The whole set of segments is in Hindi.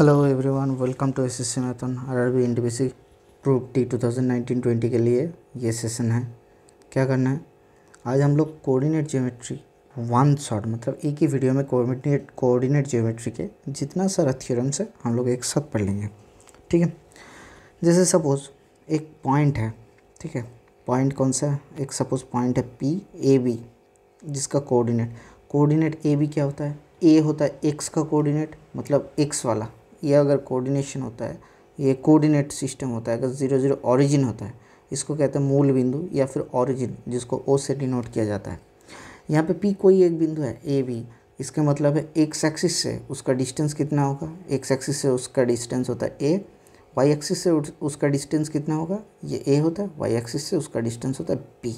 Hello everyone, welcome to SSC math and RRB NTPC group D 2019-20 के लिए ये सेशन है। क्या करना है, आज हम लोग कोऑर्डिनेट ज्योमेट्री वन शॉट मतलब एक ही वीडियो में कोऑर्डिनेट ज्योमेट्री के जितना सारा थ्योरम्स है हम लोग एक साथ पढ़ लेंगे। ठीक है, जैसे सपोज एक पॉइंट है। ठीक है, पॉइंट कौन सा है? एक सपोज पॉइंट है पी ए बी, जिसका कोऑर्डिनेट ए बी क्या होता है? ए होता है एक्स का कोऑर्डिनेट, मतलब एक्स वाला। ये अगर कोऑर्डिनेशन होता है, ये कोऑर्डिनेट सिस्टम होता है। अगर 0 0 ऑरिजिन होता है, इसको कहते हैं मूल बिंदु या फिर ऑरिजिन, जिसको ओ से डिनोट किया जाता है। यहाँ पे पी कोई एक बिंदु है ए बी, इसका मतलब है एक्स एक्सिस से उसका डिस्टेंस कितना होगा? एक्स एक्सिस से उसका डिस्टेंस होता है ए, वाई एक्सिस से उसका डिस्टेंस कितना होगा? ये ए होता है, वाई एक्सिस से उसका डिस्टेंस होता है बी।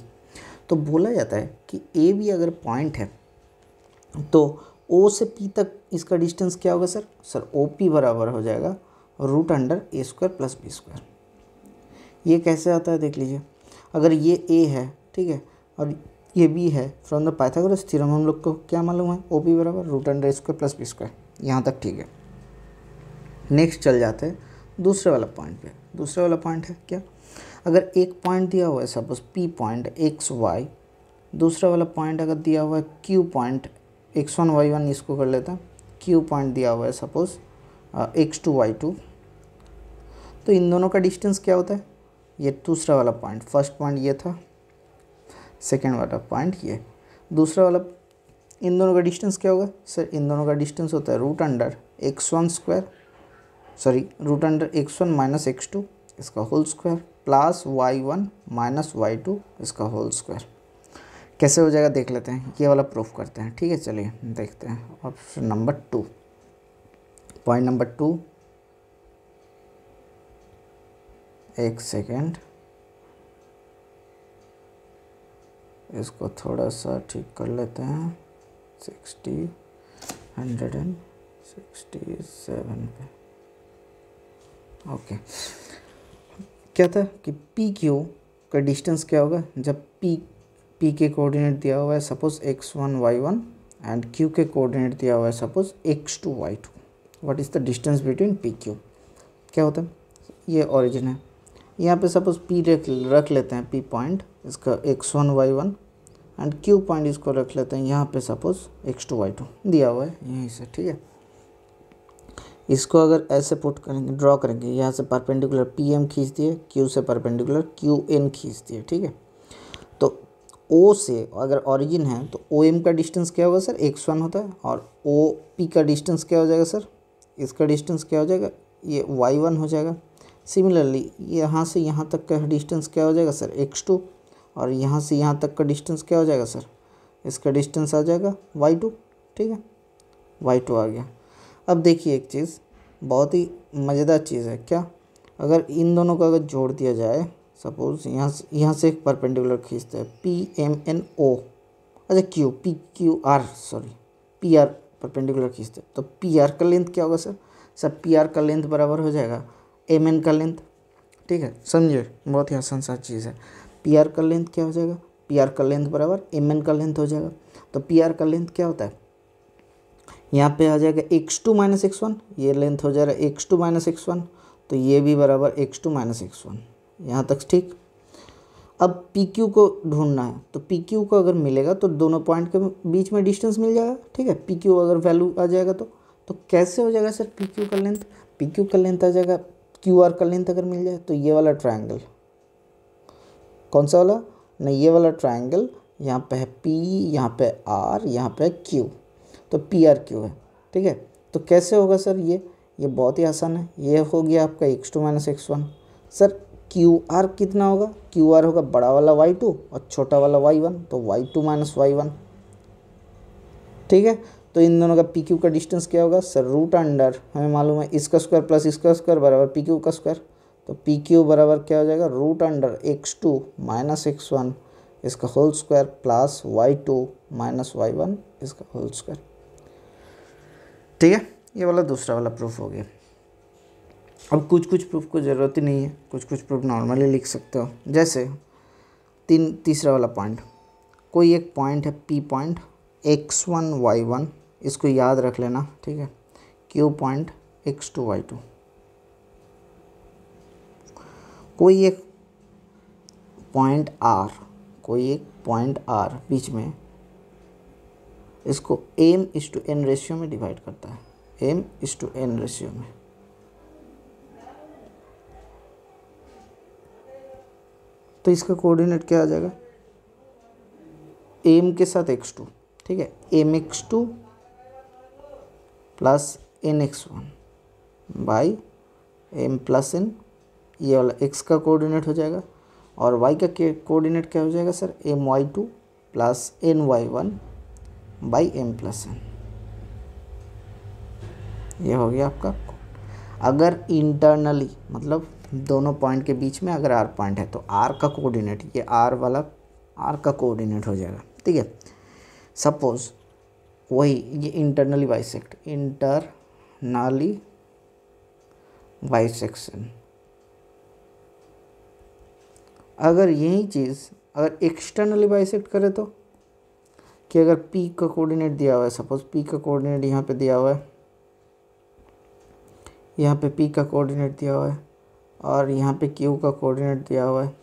तो बोला जाता है कि ए बी अगर पॉइंट है तो ओ से पी तक इसका डिस्टेंस क्या होगा सर ओ पी बराबर हो जाएगा √(a² + b²। ये कैसे आता है देख लीजिए। अगर ये ए है, ठीक है, और ये बी है, फ्रॉम द पाइथागोरस थ्योरम हम लोग को क्या मालूम है? ओ पी बराबर √(a² + b²। यहाँ तक ठीक है। नेक्स्ट चल जाते हैं दूसरे वाला पॉइंट पे। दूसरे वाला पॉइंट है क्या? अगर एक पॉइंट दिया हुआ है suppose P point x y, दूसरा वाला पॉइंट अगर दिया हुआ है क्यू पॉइंट x1 y1, इसको कर लेता है क्यू पॉइंट दिया हुआ है सपोज x2 y2, तो इन दोनों का डिस्टेंस क्या होता है? ये दूसरा वाला पॉइंट, फर्स्ट पॉइंट ये था, सेकंड वाला पॉइंट ये, दूसरा वाला, इन दोनों का डिस्टेंस क्या होगा सर? इन दोनों का डिस्टेंस होता है √(x1 - x2) इसका whole square plus y1 - y2 इसका होल स्क्वायर। कैसे हो जाएगा देख लेते हैं, ये वाला प्रूफ करते हैं। ठीक है, चलिए देखते हैं ऑप्शन नंबर 2। पॉइंट नंबर 2, एक सेकेंड, इसको थोड़ा सा ठीक कर लेते हैं। 167 पे ओके। क्या था कि पी क्यू का डिस्टेंस क्या होगा? जब पी के कोऑर्डिनेट दिया हुआ है suppose x1 y1 and q के कोऑर्डिनेट दिया हुआ है suppose x2 y2, what is the distance between P Q? क्या होता है? ये ओरिजिन है, यहाँ पे सपोज p रख लेते हैं, p पॉइंट इसका x1 y1 and q point इसको रख लेते हैं यहाँ पे सपोज x2 y2 दिया हुआ है यहीं से। ठीक है, इसको अगर ऐसे पुट करेंगे, ड्रॉ करेंगे, यहाँ से परपेंडिकुलर pm खींच दिए, q से परपेंडिकुलर qn खींच दिए। ठीक है, तो O से अगर ऑरिजिन है तो OM का डिस्टेंस क्या होगा सर? x1 होता है, और OP का डिस्टेंस क्या हो जाएगा सर? इसका डिस्टेंस क्या हो जाएगा? ये y1 हो जाएगा। सिमिलरली यहाँ से यहाँ तक का डिस्टेंस क्या हो जाएगा सर? x2, और यहाँ से यहाँ तक का डिस्टेंस क्या हो जाएगा सर? इसका डिस्टेंस आ जाएगा y2। ठीक है, y2 आ गया। अब देखिए एक चीज़, बहुत ही मज़ेदार चीज़ है। क्या? अगर इन दोनों का अगर जोड़ दिया जाए, सपोज यहाँ से एक परपेंडिकुलर खींचते हैं PMNO, अच्छा PR परपेंडिकुलर खींचते हैं, तो PR का लेंथ क्या होगा सर? PR का लेंथ बराबर हो जाएगा MN का लेंथ। ठीक है, समझे, बहुत ही आसान सा चीज़ है। PR का लेंथ क्या हो जाएगा? PR का लेंथ बराबर MN का लेंथ हो जाएगा। तो PR का लेंथ क्या होता है? यहाँ पे आ जाएगा x2 - x1, ये लेंथ हो जाएगा x2 - x1, तो ये भी बराबर x2 - x1। यहाँ तक ठीक। अब पी क्यू को ढूंढना है, तो पी क्यू को अगर मिलेगा तो दोनों पॉइंट के बीच में डिस्टेंस मिल जाएगा। ठीक है, पी क्यू अगर वैल्यू आ जाएगा तो कैसे हो जाएगा सर? पी क्यू का लेंथ आ जाएगा क्यू आर का लेंथ अगर मिल जाए तो ये वाला ट्रायंगल, कौन सा वाला? नहीं, ये वाला ट्रायंगल, यहाँ पे है पी, यहाँ पे आर, यहाँ पे क्यू, तो पी आर क्यू है। ठीक है, तो कैसे होगा सर? ये बहुत ही आसान है। ये हो गया आपका x2 - x1। Sir Q R कितना होगा? क्यू आर होगा बड़ा वाला y2 और छोटा वाला y1, तो y2 - y1। ठीक है, तो इन दोनों का पी क्यू का डिस्टेंस क्या होगा सर? √, हमें मालूम है इसका स्क्वायर प्लस इसका स्क्वायर बराबर पी क्यू का स्क्वायर, तो पी क्यू बराबर क्या हो जाएगा? √(x2 - x1) इसका whole square plus y2 - y1 इसका होल स्क्वायर। ठीक है, ये वाला दूसरा वाला प्रूफ हो गया। अब कुछ प्रूफ को ज़रूरत ही नहीं है, कुछ प्रूफ नॉर्मली लिख सकते हो। जैसे तीसरा वाला पॉइंट, कोई एक पॉइंट है पी पॉइंट x1 y1, इसको याद रख लेना। ठीक है, क्यू पॉइंट x2 y2। कोई एक पॉइंट r बीच में इसको m/n रेशियो में डिवाइड करता है, m/n रेशियो में। तो इसका कोऑर्डिनेट क्या आ जाएगा, m के साथ x2, ठीक है, mx2 plus nx1 by m plus n, ये वाला x का कोऑर्डिनेट हो जाएगा, और y का कोऑर्डिनेट क्या हो जाएगा sir, my2 plus ny1 by m plus n। ये हो गया आपका। अगर इंटरनली मतलब दोनों पॉइंट के बीच में अगर r पॉइंट है तो r का कोऑर्डिनेट, ये r वाला r का कोऑर्डिनेट हो जाएगा, ठीक है। सपोज वही ये इंटरनली बाइसेक्शन, अगर यही चीज़ अगर एक्सटर्नली बाइसेक्ट करे तो कि अगर P का कोऑर्डिनेट दिया हुआ है, सपोज P का कोऑर्डिनेट यहाँ पे दिया हुआ है, यहाँ पे P का कोऑर्डिनेट दिया हुआ है और यहाँ पे Q का कोऑर्डिनेट दिया हुआ है,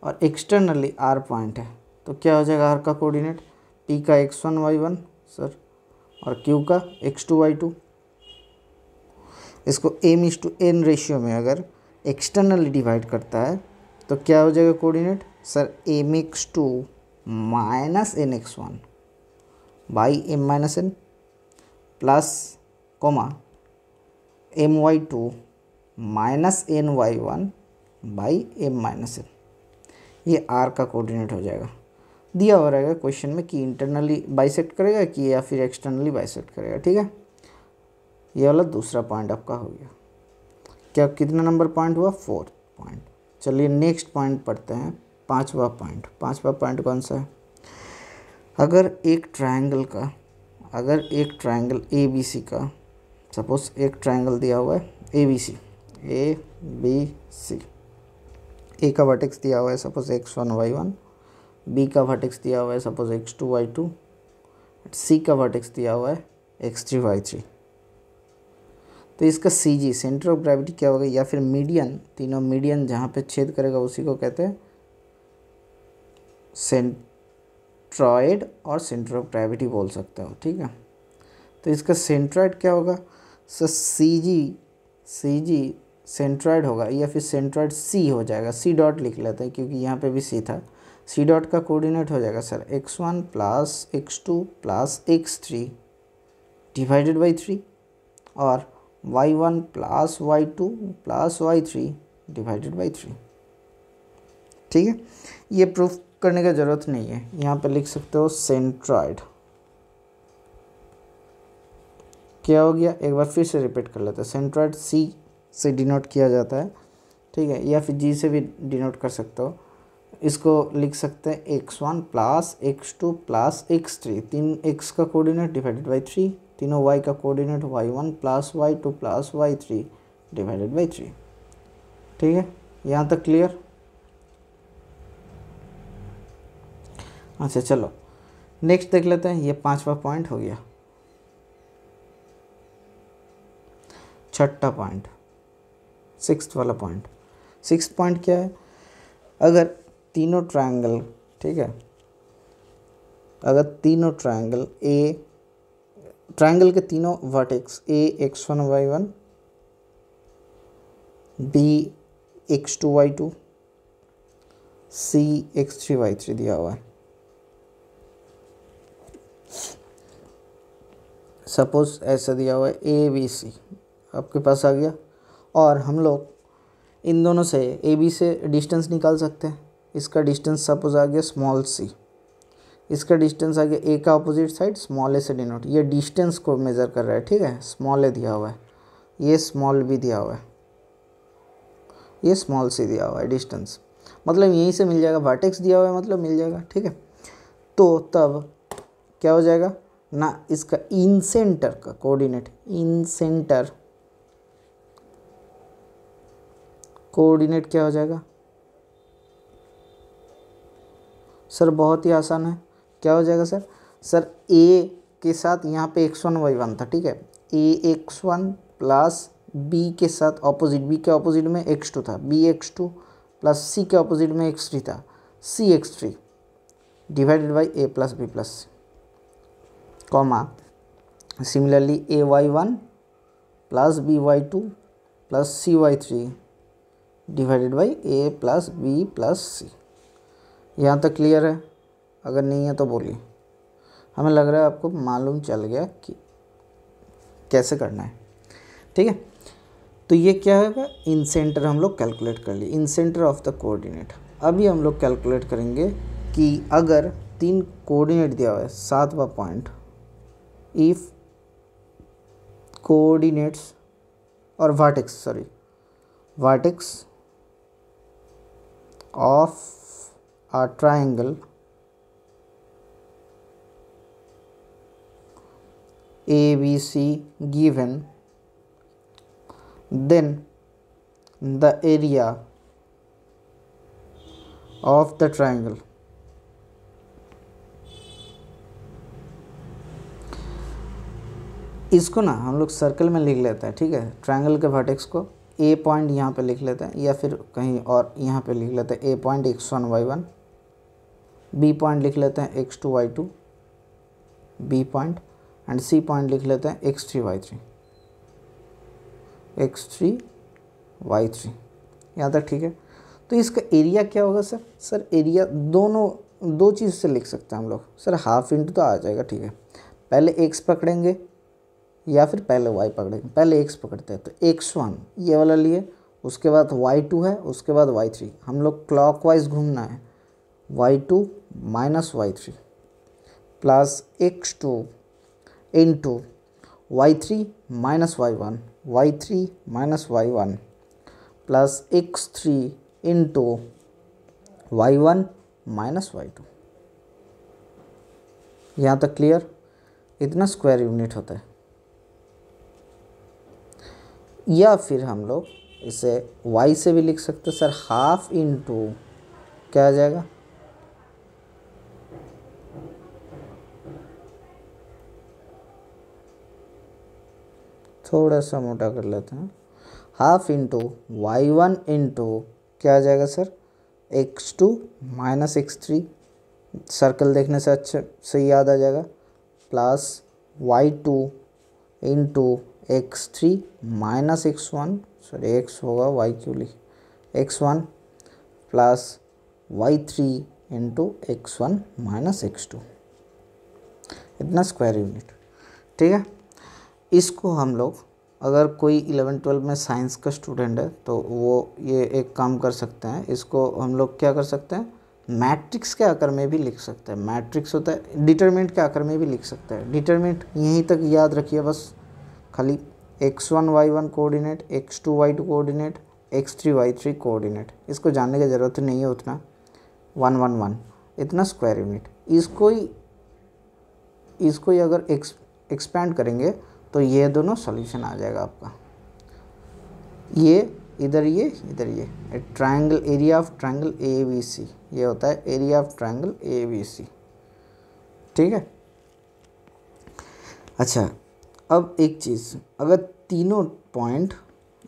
और एक्सटर्नली R पॉइंट है, तो क्या हो जाएगा R का कोऑर्डिनेट, P का x1 y1 सर और Q का x2 y2। इसको m/n रेशियो में अगर एक्सटर्नली डिवाइड करता है तो क्या हो जाएगा coordinate sir, mx2 minus nx1 by m minus n plus comma my2 minus ny1 by m minus n। ये r का कोऑर्डिनेट हो जाएगा। दिया हो रहेगा क्वेश्चन में कि इंटरनली बाइसेक्ट करेगा कि या फिर एक्सटर्नली बाइसेक्ट करेगा, ठीक है। ये वाला दूसरा पॉइंट आपका हो गया। क्या कितना नंबर पॉइंट हुआ, 4 पॉइंट। चलिए नेक्स्ट पॉइंट पढ़ते हैं, पांचवा पॉइंट कौन सा है, अगर एक ट्रायंगल ABC का, सपोज एक ट्रायंगल दिया हुआ है ABC, A का वर्टेक्स दिया हुआ है सपोज x1 y1, B का वर्टेक्स दिया हुआ है सपोज x2 y2, C का वर्टेक्स दिया हुआ है x3 y3। तो इसका CG सेंटर ऑफ ग्रेविटी क्या होगा, या फिर मीडियन, तीनों मीडियन जहाँ पे छेद करेगा उसी को कहते हैं सेंट्रॉइड और सेंटर ऑफ ग्रेविटी बोल सकते हो, ठीक है। तो इसका सेंट्रॉइड क्या होगा सर, CG सेंट्रॉइड होगा, या फिर सेंट्रॉइड C हो जाएगा, C डॉट लिख लेते हैं क्योंकि यहाँ पे भी C था। C डॉट का कोऑर्डिनेट हो जाएगा sir x1 plus x2 plus x3 divided by 3, और y1 plus y2 plus y3 divided by 3, ठीक है। ये प्रूफ करने का ज़रूरत नहीं है, यहाँ पे लिख सकते हो सेंट्रॉइड। क्या हो गया, एक बार फिर से रिपीट कर लेते हैं। सेंट्रॉइड C से डिनोट किया जाता है, ठीक है, या फिर G से भी डिनोट कर सकते हो। इसको लिख सकते हैं x1 plus x2 plus x3, 3 x का कोऑर्डिनेट डिवाइडेड बाई 3, तीनों y का coordinate y1 plus y2 plus y3 divided by 3, ठीक है। यहाँ तक क्लियर। अच्छा चलो नेक्स्ट देख लेते हैं, ये पांचवा पॉइंट हो गया। छठा पॉइंट, सिक्स्थ वाला पॉइंट। सिक्स्थ पॉइंट क्या है, अगर तीनों ट्रायंगल, ठीक है, अगर तीनों ट्रायंगल के तीनों vertex A x1 y1, B x2 y2, C x3 y3 दिया हुआ है। सपोज ऐसा दिया हुआ है ABC आपके पास आ गया, और हम लोग इन दोनों से AB से डिस्टेंस निकाल सकते हैं। इसका डिस्टेंस सपोज आ गया स्मॉल c, इसका डिस्टेंस आ गया A का अपोजिट साइड स्मॉल a से डिनोट, ये डिस्टेंस को मेज़र कर रहा है, ठीक है। स्मॉल a दिया हुआ है, ये स्मॉल b दिया हुआ है, ये स्मॉल c दिया हुआ है। डिस्टेंस मतलब यहीं से मिल जाएगा, वर्टेक्स दिया हुआ है मतलब मिल जाएगा, ठीक है। तो तब क्या हो जाएगा ना, इसका इन सेंटर का कोऑर्डिनेट, इन सेंटर कोऑर्डिनेट क्या हो जाएगा सर, बहुत ही आसान है। क्या हो जाएगा सर, A के साथ यहाँ पे x1 y1 था, ठीक है, A x1 प्लस बी के साथ ऑपोजिट, बी के ऑपोजिट में x2 था, बी x2 प्लस सी के ऑपोजिट में x3 था, C x3 divided by A plus B plus C, comma similarly A Y one plus B Y two plus C Y three divided by A plus B plus C. यहाँ तक क्लियर है? अगर नहीं है तो बोलिए। हमें लग रहा है आपको मालूम चल गया कि कैसे करना है, ठीक है। तो ये क्या होगा, इन सेंटर हम लोग कैलकुलेट कर लिए, इन सेंटर ऑफ द कोऑर्डिनेट। अभी हम लोग कैलकुलेट करेंगे कि अगर 3 कोऑर्डिनेट दिया हुआ है, 7वां पॉइंट, इफ कोऑर्डिनेट्स और vertex of a triangle ABC given, then the area of the triangle इसको ना हम लोग सर्कल में लिख लेते हैं, ठीक है। ट्रायंगल के वर्टेक्स को ए पॉइंट यहाँ पे लिख लेते हैं या फिर कहीं और यहाँ पे लिख लेते हैं ए point x1 y1, B point लिख लेते हैं x2 y2 B point, and C point लिख लेते हैं x3 y3 यहाँ तक, ठीक है। तो इसका एरिया क्या होगा सर? सर एरिया दो चीज़ से लिख सकते हैं हम लोग सर, हाफ इंटू तो आ जाएगा, ठीक है। पहले x पकड़ेंगे या फिर पहले y पकड़ेंगे, पहले x पकड़ते हैं तो x1 ये वाला लिए, उसके बाद y2 है, उसके बाद y3, हम लोग क्लॉकवाइज घूमना है, y2 minus y3 plus x2 into y3 minus y1, y3 minus y1 plus x3 into y1 minus y2। यहाँ तक क्लियर? इतना स्क्वायर यूनिट होता है। या फिर हम लोग इसे y से भी लिख सकते हैं सर, हाफ इंटू क्या आ जाएगा, थोड़ा सा मोटा कर लेते हैं, हाफ इंटू y1 इंटू क्या आ जाएगा sir, x2 minus x3, circle देखने से अच्छे से याद आ जाएगा, plus y2 into x3 minus x1, sorry x होगा, y क्यों लिख, x1 plus y3 into x1 minus x2, इतना स्क्वायर यूनिट, ठीक है। इसको हम लोग, अगर कोई 11-12 में साइंस का स्टूडेंट है तो वो ये एक काम कर सकते हैं, इसको हम लोग क्या कर सकते हैं, मैट्रिक्स के आकार में भी लिख सकते हैं। मैट्रिक्स होता है, डिटरमिनेंट के आकार में भी लिख सकते हैं। डिटरमिनेंट यहीं तक याद रखिए बस, खाली x1 y1 coordinate, x2 y2 coordinate, x3 y3 coordinate, इसको जानने की ज़रूरत नहीं है उतना, 1 1 1 इतना स्क्वायर यूनिट। इसको ही अगर एक्सपैंड करेंगे तो ये दोनों सॉल्यूशन आ जाएगा आपका, ये इधर ये triangle, area of triangle ABC, ये होता है एरिया ऑफ ट्रायंगल ABC, ठीक है। अच्छा, अब एक चीज़, अगर तीनों पॉइंट,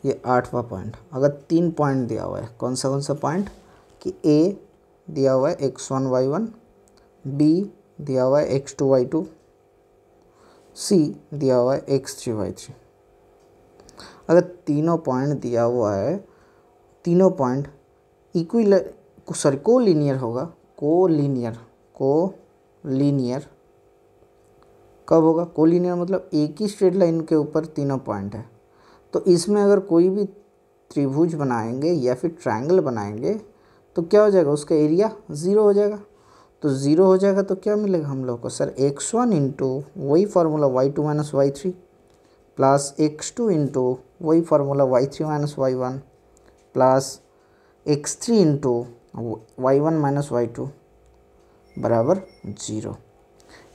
ये 8वां पॉइंट, अगर 3 पॉइंट दिया हुआ है, कौन सा पॉइंट, कि A दिया हुआ है x1 y1, B दिया हुआ है x2 y2, C दिया हुआ है x3 y3। अगर तीनों पॉइंट दिया हुआ है, तीनों पॉइंट कोलीनियर होगा, कोलीनियर कब होगा, कोलीनियर मतलब एक ही स्ट्रेट लाइन के ऊपर तीनों पॉइंट है। तो इसमें अगर कोई भी त्रिभुज बनाएंगे या फिर ट्रायंगल बनाएंगे तो क्या हो जाएगा, उसका एरिया 0 हो जाएगा। तो 0 हो जाएगा तो क्या मिलेगा हम लोग को सर, x1 इंटू वही formula y2 minus y3 plus x2 into वही formula y3 minus y1 plus x3 into y1 minus y2 बराबर 0।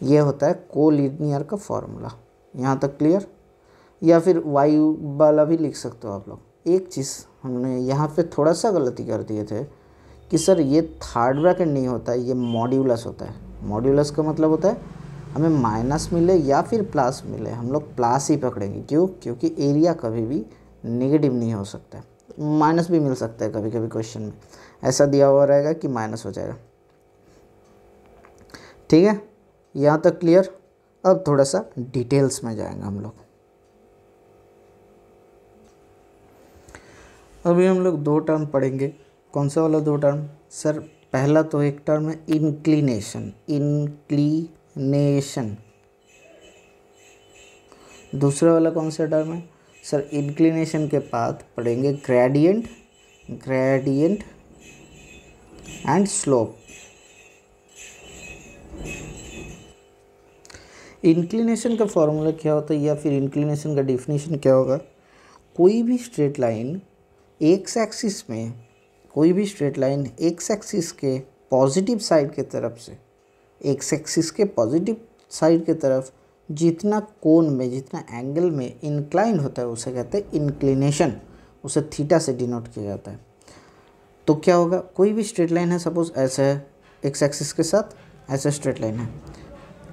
ये होता है कोलिनियर का फॉर्मूला। यहाँ तक क्लियर? या फिर y वाला भी लिख सकते हो आप लोग। एक चीज़ हमने यहाँ पे थोड़ा सा गलती कर दिए थे कि सर ये थर्ड ब्रैकेट नहीं होता है, ये मॉड्यूलस होता है। मॉड्यूलस का मतलब होता है हमें माइनस मिले या फिर प्लस मिले, हम लोग प्लस ही पकड़ेंगे। क्यों? क्योंकि एरिया कभी भी नेगेटिव नहीं हो सकता, माइनस भी मिल सकता है कभी कभी क्वेश्चन में, ऐसा दिया हुआ रहेगा कि माइनस हो जाएगा। ठीक है, यहाँ तक क्लियर। अब थोड़ा सा डिटेल्स में जाएंगे हम लोग। अभी हम लोग दो टर्म पढ़ेंगे। कौन सा वाला दो टर्म सर? पहला तो एक टर्म है इंक्लिनेशन, इंक्लिनेशन। दूसरा वाला कौन सा टर्म है सर? इंक्लिनेशन के बाद पढ़ेंगे gradient, gradient and slope. Inclination का फॉर्मूला क्या होता है या फिर इंक्लिनेशन का डेफिनेशन क्या होगा? कोई भी स्ट्रेट लाइन एक्स एक्सिस में, कोई भी स्ट्रेट लाइन एक्स एक्सिस के पॉजिटिव साइड के तरफ से, एक्स एक्सिस के पॉजिटिव साइड के तरफ जितना कोण में, जितना एंगल में इंक्लाइन होता है उसे कहते हैं इंक्लिनेशन, उसे थीटा से डिनोट किया जाता है। तो क्या होगा? कोई भी स्ट्रेट लाइन है, सपोज ऐसा है एक्स एक्सिस के साथ, ऐसा स्ट्रेट लाइन है,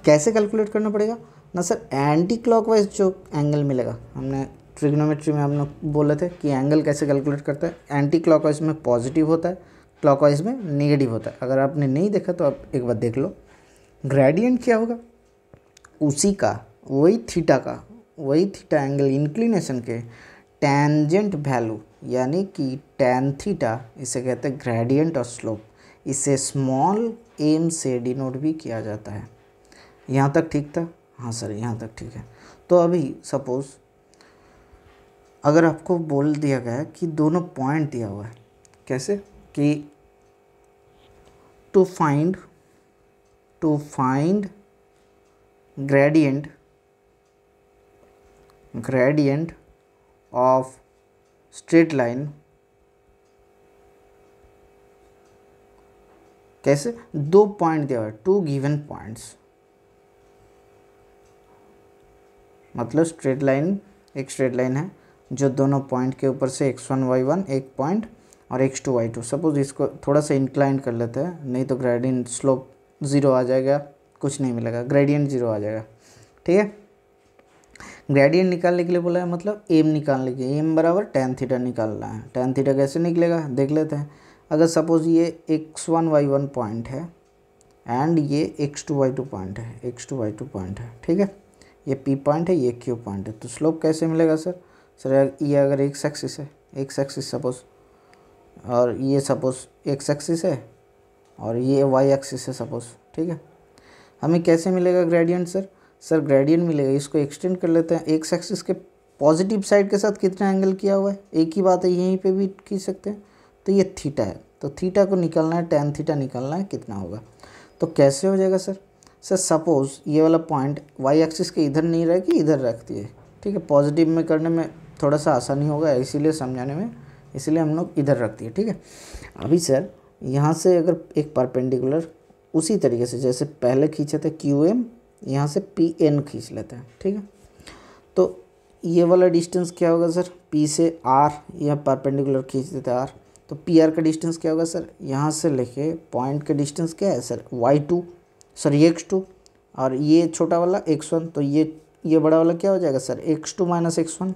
कैसे कैलकुलेट करना पड़ेगा ना सर? एंटी क्लॉकवाइज जो एंगल मिलेगा, हमने ट्रिग्नोमेट्री में हमने बोले थे कि एंगल कैसे कैलकुलेट करता है, एंटी क्लॉकवाइज में पॉजिटिव होता है, क्लॉकवाइज में नेगेटिव होता है। अगर आपने नहीं देखा तो आप एक बार देख लो। ग्रेडियंट क्या होगा? उसी का, वही थीटा का, वही थीटा एंगल इंक्लिनेशन के टेंजेंट वैल्यू, यानी कि टैन थीटा, इसे कहते हैं ग्रेडियंट और स्लोप। इसे स्मॉल एम से डिनोट भी किया जाता है। यहाँ तक ठीक था? हाँ सर, यहाँ तक ठीक है। तो अभी सपोज अगर आपको बोल दिया गया कि दोनों पॉइंट दिया हुआ है, कैसे कि to find gradient of straight line, कैसे? दो पॉइंट दिया हुआ है, टू गिवन पॉइंट्स, मतलब स्ट्रेट लाइन, एक स्ट्रेट लाइन है जो दोनों पॉइंट के ऊपर से x1 y1 एक पॉइंट और x2 y2, सपोज इसको थोड़ा सा इंक्लाइन कर लेते हैं, नहीं तो ग्रेडियंट स्लोप 0 आ जाएगा, कुछ नहीं मिलेगा, ग्रेडियंट 0 आ जाएगा। ठीक है, ग्रेडियंट निकालने के लिए बोला है, मतलब एम निकालने के लिए, एम बराबर टैन थीटा निकालना है। टैन थीटा कैसे निकलेगा देख लेते हैं। अगर सपोज ये x1 y1 पॉइंट है एंड ये x2 y2 पॉइंट है, x2 y2 पॉइंट है, ठीक है, ये P पॉइंट है, ये Q पॉइंट है, तो स्लोप कैसे मिलेगा सर? सर ये अगर एक्स एक्सिस है, एक्स एक्सिस सपोज, और ये सपोज एक्स एक्सिस है और ये वाई एक्सिस है सपोज, ठीक है, हमें कैसे मिलेगा ग्रेडियंट सर? सर ग्रेडियंट मिलेगा, इसको एक्सटेंड कर लेते हैं, एक्स एक्सिस के पॉजिटिव साइड के साथ कितना एंगल किया हुआ है, एक ही बात है, यहीं पे भी खींच सकते हैं, तो ये थीटा है, तो थीटा को निकालना है, टैन थीटा निकालना है, कितना होगा? तो कैसे हो जाएगा सर? सर सपोज ये वाला पॉइंट वाई एक्सिस के इधर नहीं रह के इधर रख दिए, ठीक है, पॉजिटिव में करने में थोड़ा सा आसानी होगा, इसीलिए समझाने में, इसलिए हम लोग इधर रख दिए, ठीक है। अभी सर यहाँ से अगर एक परपेंडिकुलर उसी तरीके से जैसे पहले खींचे थे QM, यहाँ से PN खींच लेते हैं, ठीक है, तो ये वाला डिस्टेंस क्या होगा सर? P से R, यह परपेंडिकुलर खींच देते हैं R, तो PR का डिस्टेंस क्या होगा सर? यहाँ से लेके पॉइंट का डिस्टेंस क्या है सर? Y2, सर ये x2, और ये छोटा वाला x1, तो ये बड़ा वाला क्या हो जाएगा सर? x2 minus x1।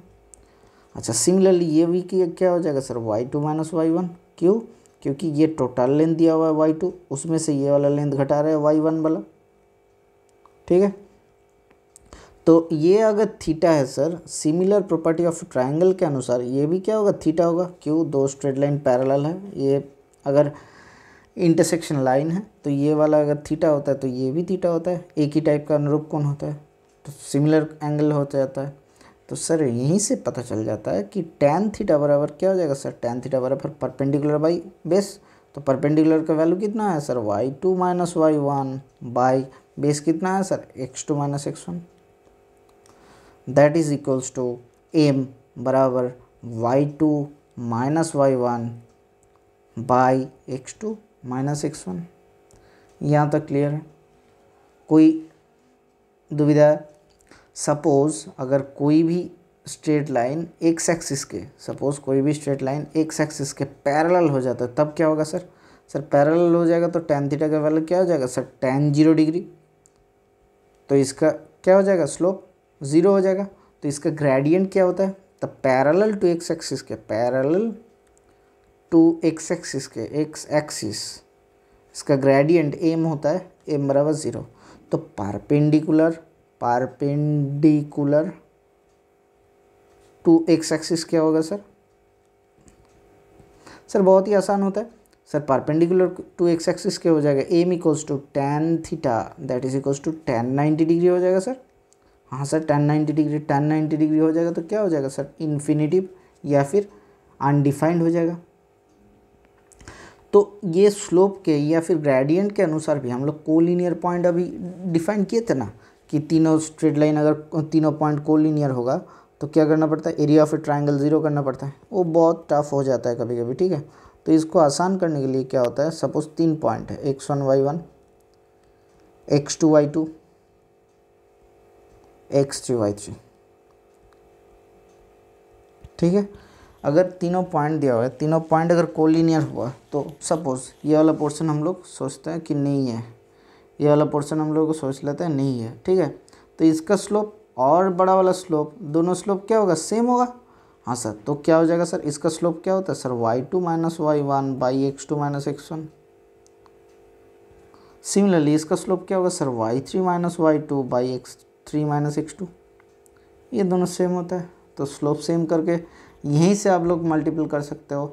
अच्छा, सिमिलरली ये भी क्या हो जाएगा सर? y2 minus y1। क्यों? क्योंकि ये टोटल लेंथ दिया हुआ है y2, उसमें से ये वाला लेंथ घटा रहे हैं y1 वाला, ठीक है। तो ये अगर थीटा है sir, similar property of triangle के अनुसार ये भी क्या होगा? थीटा होगा। क्यों? दो स्ट्रेट लाइन पैरेलल है, ये अगर इंटरसेक्शन लाइन है तो ये वाला अगर थीटा होता है तो ये भी थीटा होता है, एक ही टाइप का अनुरूप कोण होता है, तो सिमिलर एंगल हो जाता है। तो सर यहीं से पता चल जाता है कि टैन थीटा बराबर क्या हो जाएगा सर? टैन थीटा बराबर परपेंडिकुलर बाई बेस, तो परपेंडिकुलर का वैल्यू कितना है sir? y2 minus y1 by base कितना है sir? x2 minus x1, that is equals to m बराबर y2 minus y1 by x2 minus x1। यहाँ तक क्लियर है? कोई दुविधा? सपोज अगर कोई भी स्ट्रेट लाइन एक्स एक्सिस के, सपोज कोई भी स्ट्रेट लाइन एक्स एक्सिस के पैरेलल हो जाता है, तब क्या होगा सर? सर पैरेलल हो जाएगा तो टैन थीटा का वैल्यू क्या हो जाएगा सर? टैन 0 डिग्री, तो इसका क्या हो जाएगा? स्लोप 0 हो जाएगा। तो इसका ग्रेडियंट क्या होता है? The parallel to x axis के, पैरेलल टू एक्स एक्सिस के, एक्स एक्सिस इसका ग्रेडियंट एम होता है एम बराबर 0। तो परपेंडिकुलर टू एक्स एक्सिस क्या होगा सर? सर बहुत ही आसान होता है sir, perpendicular to x axis क्या हो जाएगा, m equals to tan theta that is equals to 1090 degree हो जाएगा सर। हाँ सर 1090 डिग्री हो जाएगा तो क्या हो जाएगा सर, इन्फिनिटिव या फिर अनडिफाइंड हो जाएगा। तो ये स्लोप के या फिर ग्रेडियंट के अनुसार भी हम लोग कोलिनियर पॉइंट अभी डिफाइन किए थे ना, कि तीनों स्ट्रेट लाइन अगर तीनों पॉइंट कोलिनियर होगा तो क्या करना पड़ता है, एरिया ऑफ ए ट्राइंगल 0 करना पड़ता है। वो बहुत टफ हो जाता है कभी कभी, ठीक है। तो इसको आसान करने के लिए क्या होता है, सपोज 3 पॉइंट है, x1 y1, x2 y2, x3 y3, ठीक है। अगर तीनों पॉइंट दिया हुआ है, तीनों पॉइंट अगर कोलिनियर हुआ तो सपोज ये वाला पोर्शन हम लोग सोचते हैं कि नहीं है, ये वाला पोर्शन हम लोग को सोच लेते हैं नहीं है, ठीक है। तो इसका स्लोप और बड़ा वाला स्लोप, दोनों स्लोप क्या होगा, सेम होगा। हाँ सर, तो क्या हो जाएगा सर, इसका स्लोप क्या होता है sir, y2 minus y1 by x2 minus x1। Similarly इसका स्लोप क्या होगा sir, y3 minus y2 by x3 minus x2। ये दोनों सेम होता है, तो स्लोप सेम करके यहीं से आप लोग मल्टीपल कर सकते हो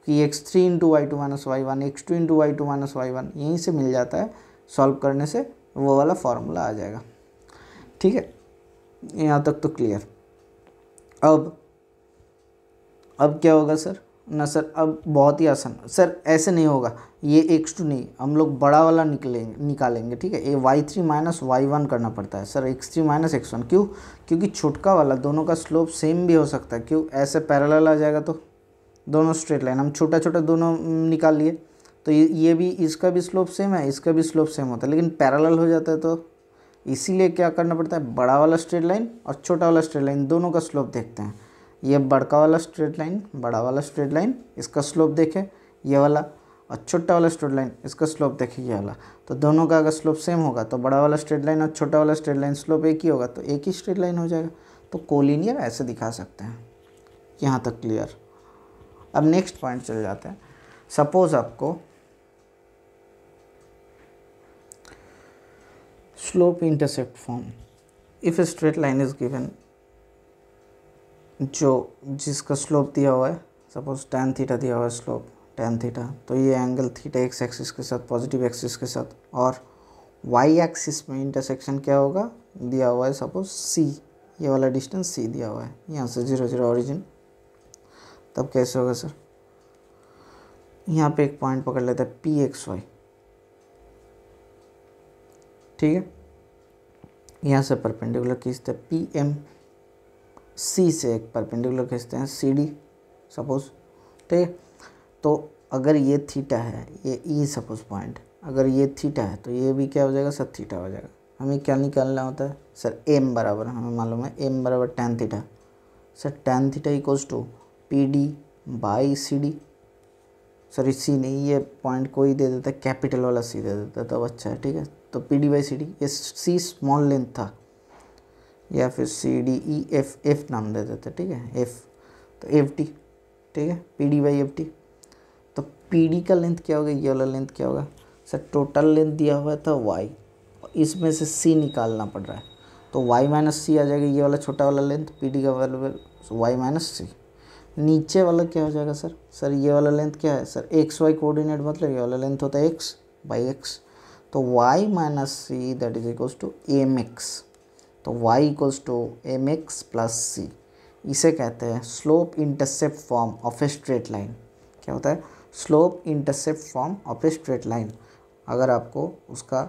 कि x3 into y two minus y one, x2 into y two minus y one, यहीं से मिल जाता है। सॉल्व करने से वो वाला फार्मूला आ जाएगा, ठीक है। यहाँ तक तो क्लियर। अब क्या होगा सर ना सर, अब बहुत ही आसान सर, ऐसे नहीं होगा, ये x2 नहीं, हम लोग बड़ा वाला निकालेंगे, ठीक है। ये y3 माइनस y1 करना पड़ता है सर, x3 माइनस x1, क्यों, क्योंकि छोटका वाला दोनों का स्लोप सेम भी हो सकता है, क्यों, ऐसे पैरेलल आ जाएगा तो दोनों स्ट्रेट लाइन, हम छोटा छोटा दोनों निकाल लिए तो ये भी, इसका भी स्लोप सेम है, इसका भी स्लोप सेम होता है, लेकिन पैरेलल हो जाता है तो इसीलिए क्या करना पड़ता है, बड़ा वाला स्ट्रेट लाइन और छोटा वाला स्ट्रेट लाइन दोनों का स्लोप देखते हैं। ये बड़का वाला स्ट्रेट लाइन, बड़ा वाला स्ट्रेट लाइन, इसका स्लोप देखें ये वाला, और छोटा वाला स्ट्रेट लाइन इसका स्लोप देखें ये वाला। तो दोनों का अगर स्लोप सेम होगा तो बड़ा वाला स्ट्रेट लाइन और छोटा वाला स्ट्रेट लाइन स्लोप एक ही होगा, तो एक ही स्ट्रेट लाइन हो जाएगा। तो कोलिनियर ऐसे दिखा सकते हैं। यहाँ तक क्लियर। अब नेक्स्ट पॉइंट चले जाते हैं। सपोज आपको slope intercept form, if A straight line is given, जो जिसका स्लोप दिया हुआ है, सपोज tan थीटा दिया हुआ है, स्लोप tan थीटा, तो ये एंगल थीटा एक्स एक्सिस के साथ, पॉजिटिव एक्सिस के साथ, और वाई एक्सिस में इंटरसेक्शन क्या होगा, दिया हुआ है सपोज c, ये वाला डिस्टेंस c दिया हुआ है, यहाँ से 0 0 ओरिजिन। तब कैसे होगा सर, यहाँ पे एक पॉइंट पकड़ लेते हैं pxy, ठीक है। यहाँ से परपेंडिकुलर खींचते हैं pm, सी से एक परपेंडिकुलर खींचते हैं CD सपोज, ठीक है। तो अगर ये थीटा है, ये ई सपोज पॉइंट, अगर ये थीटा है तो ये भी क्या हो जाएगा सर, थीटा हो जाएगा। हमें क्या निकालना होता है सर, m बराबर, हमें मालूम है m बराबर tan theta. Sir tan theta equals to PD by CD, sorry C नहीं, ये पॉइंट कोई दे देता है, कैपिटल वाला सी दे देता है तब अच्छा है, ठीक है। तो PD बाई CD, ये सी स्मॉल लेंथ था, या फिर CDEF नाम दे देते, ठीक है, F, तो FT, ठीक है, PD बाई FT। तो PD का लेंथ क्या होगा, ये वाला लेंथ क्या होगा सर, टोटल लेंथ दिया हुआ था y, इसमें से C निकालना पड़ रहा है, तो y माइनस सी आ जाएगा, ये वाला छोटा वाला लेंथ PD का वैल्यू y माइनस सी। नीचे वाला क्या हो जाएगा सर ये वाला लेंथ क्या है सर, XY कोऑर्डिनेट, मतलब ये वाला लेंथ होता है x बाई x, तो y minus C that is equals to mx। तो y equals to mx plus C, इसे कहते हैं slope intercept form of a straight line. क्या होता है, slope intercept form of a straight line. अगर आपको उसका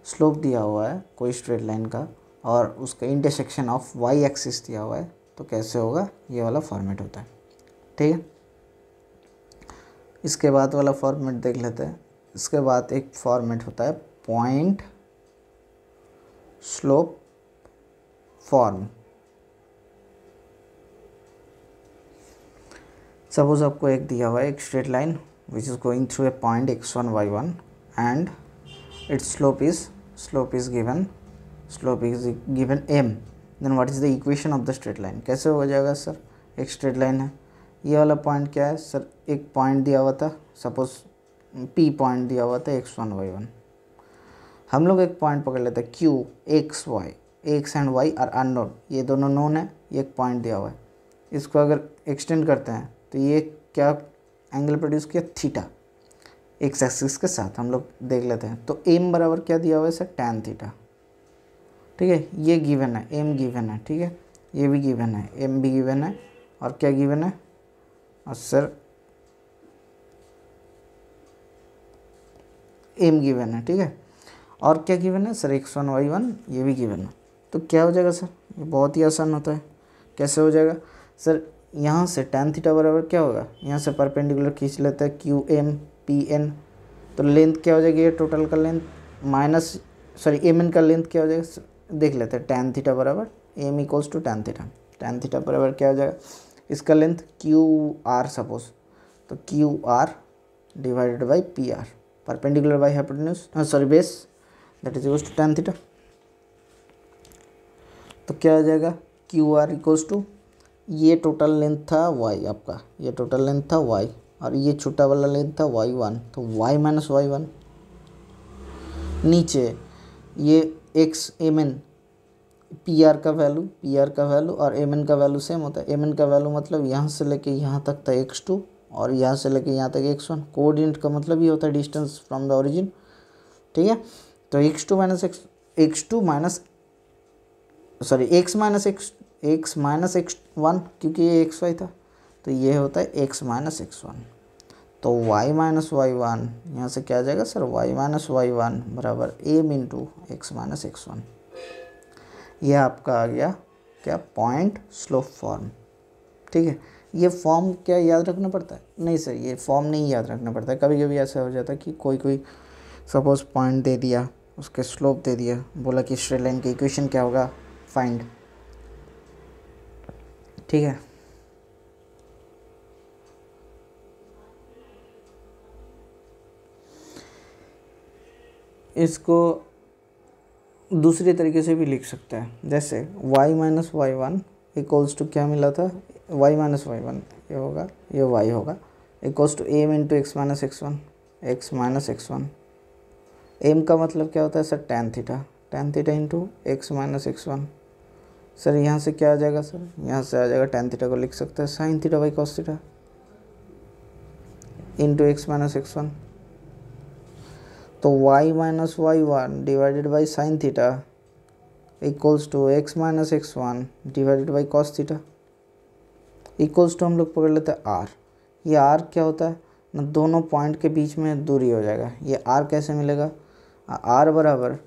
स्लोप दिया हुआ है कोई स्ट्रेट लाइन का, और उसका इंटरसेक्शन ऑफ y एक्सिस दिया हुआ है, तो कैसे होगा, ये वाला फॉर्मेट होता है, ठीक है। इसके बाद वाला फॉर्मेट देख लेते हैं। इसके बाद एक फॉर्मेट होता है पॉइंट स्लोप फॉर्म। सपोज आपको एक दिया हुआ है एक straight line which is going through a point x1 y1 and its slope is given m, then what is the equation of the straight line. कैसे हो जाएगा सर, एक स्ट्रेट लाइन है। ये वाला पॉइंट क्या है सर, एक पॉइंट दिया हुआ था, सपोज P पॉइंट दिया हुआ था x1 y1। हम लोग एक पॉइंट पकड़ लेते हैं Q, x y, x and y are unknown, ये दोनों नोन है, ये एक पॉइंट दिया हुआ है। इसको अगर एक्सटेंड करते हैं तो ये क्या एंगल प्रोड्यूस किया, थीटा, एक्स एक्सिस के साथ हम लोग देख लेते हैं। तो एम बराबर क्या दिया हुआ है सर, टैन थीटा। ठीक है, ये गिवन है, एम गिवन है, ठीक है, ये भी गिवन है, एम भी गिवन है, और क्या गिवन है, और सर एम गिवन है, ठीक है, और क्या गिवन है सर, x1 y1 ये भी गिवन है। तो क्या हो जाएगा सर, ये बहुत ही आसान होता है। कैसे हो जाएगा सर, यहाँ से tan थीटा बराबर क्या होगा, यहाँ से परपेंडिकुलर खींच लेते हैं QM PN, तो लेंथ क्या हो जाएगी, ये टोटल का लेंथ माइनस MN का लेंथ क्या हो जाएगा, देख लेते हैं। tan थीटा बराबर M equals to tan theta, tan theta बराबर क्या हो जाएगा, इसका लेंथ QR सपोज, तो QR divided by PR, perpendicular by hypotenuse base, that is equals to tan theta. तो क्या हो जाएगा, QR इक्वल्स टू, ये टोटल लेंथ था y आपका, ये टोटल लेंथ था y, और ये छोटा वाला लेंथ था y1, तो y माइनस y1, नीचे ये x mn, PR का वैल्यू और mn का वैल्यू सेम होता है। mn का वैल्यू मतलब यहाँ से लेके यहाँ तक था x2, और यहाँ से लेके यहाँ तक x1। कोऑर्डिनेट का मतलब ये होता है डिस्टेंस फ्रॉम द ओरिजिन, ठीक है। तो x माइनस x1, क्योंकि ये xy था, तो ये होता है x माइनस x1। तो y माइनस y1 यहाँ से क्या आ जाएगा सर, y माइनस y1 बराबर m into X minus x1। यह आपका आ गया क्या, पॉइंट स्लोप फॉर्म, ठीक है। ये फॉर्म क्या याद रखना पड़ता है, नहीं सर ये फॉर्म नहीं याद रखना पड़ता है। कभी कभी ऐसा हो जाता है कि कोई सपोज पॉइंट दे दिया, उसके स्लोप दे दिया, बोला कि स्ट्रेट लाइन की इक्वेशन क्या होगा, फाइंड, ठीक है। इसको दूसरे तरीके से भी लिख सकते हैं, जैसे y minus y1 equals to क्या मिला था, y माइनस y1 ये होगा, ये y होगा, equals to M into X minus x1, M का मतलब क्या होता है sir, tan theta into X minus x1। Sir यहाँ से क्या आ जाएगा सर, यहाँ से आ जाएगा tan थीटा को लिख सकते हैं sin theta by cos theta into X minus x1। तो y minus y1 divided by sine theta equals to X minus x1 divided by cos theta, equals to हम लोग पकड़ लेते हैं r। ये r क्या होता है ना, दोनों पॉइंट के बीच में दूरी हो जाएगा। ये r कैसे मिलेगा, r बराबर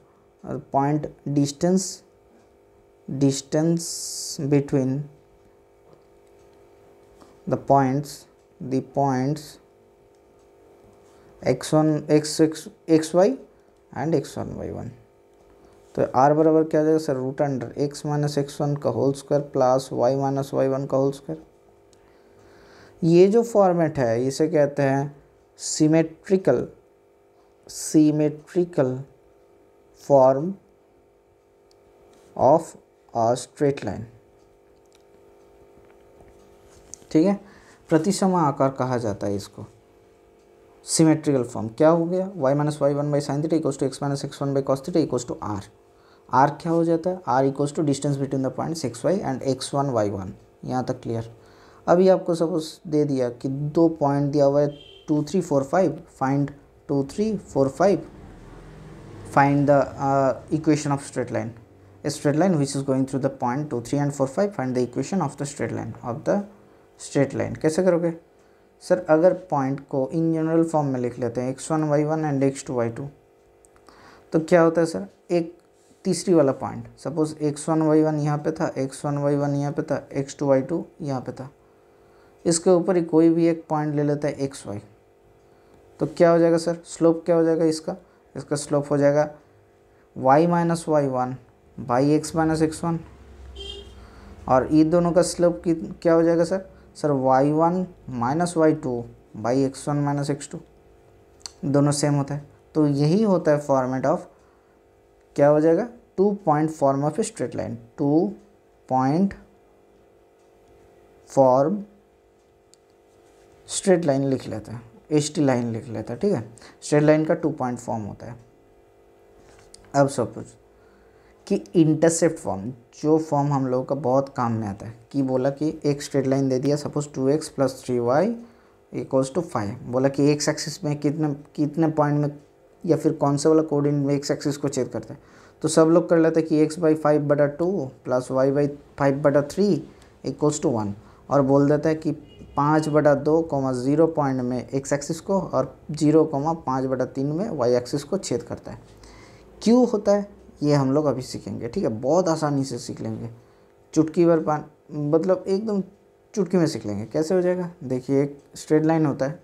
point distance between the points xy and x1 y1। तो r बराबर क्या आ जाएगा sir, root under X minus x1 का whole square plus y minus y1 का होल स्क्वायर। ये जो फॉर्मेट है इसे कहते हैं symmetrical form of a straight line, ठीक है। प्रतिसम आकार कहा जाता है इसको। सिमेट्रिकल फॉर्म क्या हो गया, y minus y1 by sine theta equals to X minus x1 by cos theta equals to r क्या हो जाता है, r equals to distance between the points xy and x1 y1। यहाँ तक क्लियर। अभी आपको सपोज दे दिया कि दो पॉइंट दिया हुआ है 2 3 4 5, find 2 3 4 5, find the equation of straight line, a straight line which is going through the point 2 3 and 4 5, find the equation of the straight line। कैसे करोगे सर, अगर पॉइंट को इन जनरल फॉर्म में लिख लेते हैं x1 y1 and x2 y2, तो क्या होता है सर, एक तीसरी वाला पॉइंट सपोज x1 y1 यहाँ पे था, x1 y1 यहाँ पे था, x2 y2 यहाँ पे था, इसके ऊपर ही कोई भी एक पॉइंट ले लेता है xy, तो क्या हो जाएगा सर, स्लोप क्या हो जाएगा इसका स्लोप हो जाएगा y minus y1 by x minus x1, और ये दोनों का स्लोप क्या हो जाएगा sir y1 minus y2 by x1 minus x2, दोनों सेम होता है। तो यही होता है फॉर्मेट ऑफ, क्या हो जाएगा, 2 point form of a straight line, 2 point form straight line लिख लेते हैं, एच टी लाइन लिख लेते हैं, ठीक है। स्ट्रेट लाइन का 2 पॉइंट फॉर्म होता है। अब सपोज कि इंटरसेप्ट फॉर्म, जो फॉर्म हम लोगों का बहुत काम में आता है, कि बोला कि एक स्ट्रेट लाइन दे दिया, सपोज 2x + 3y = 5, बोला कि एक्स एक्सिस में कितने कितने पॉइंट में या फिर कौन सा वाला कोऑर्डिनेट में एक्स एक्सिस को छेद करता है, तो सब लोग कर लेते हैं कि x/5/2 + y/5/3 = 1, और बोल देता है कि 5/2, 0 पॉइंट में एक्स एक्सिस को और 0,5/3 में वाई एक्सिस को छेद करता है। क्यों होता है ये हम लोग अभी सीखेंगे, ठीक है। बहुत आसानी से सीख लेंगे, चुटकी भर पान, मतलब एकदम चुटकी में सीख लेंगे। कैसे हो जाएगा, देखिए एक स्ट्रेट लाइन होता है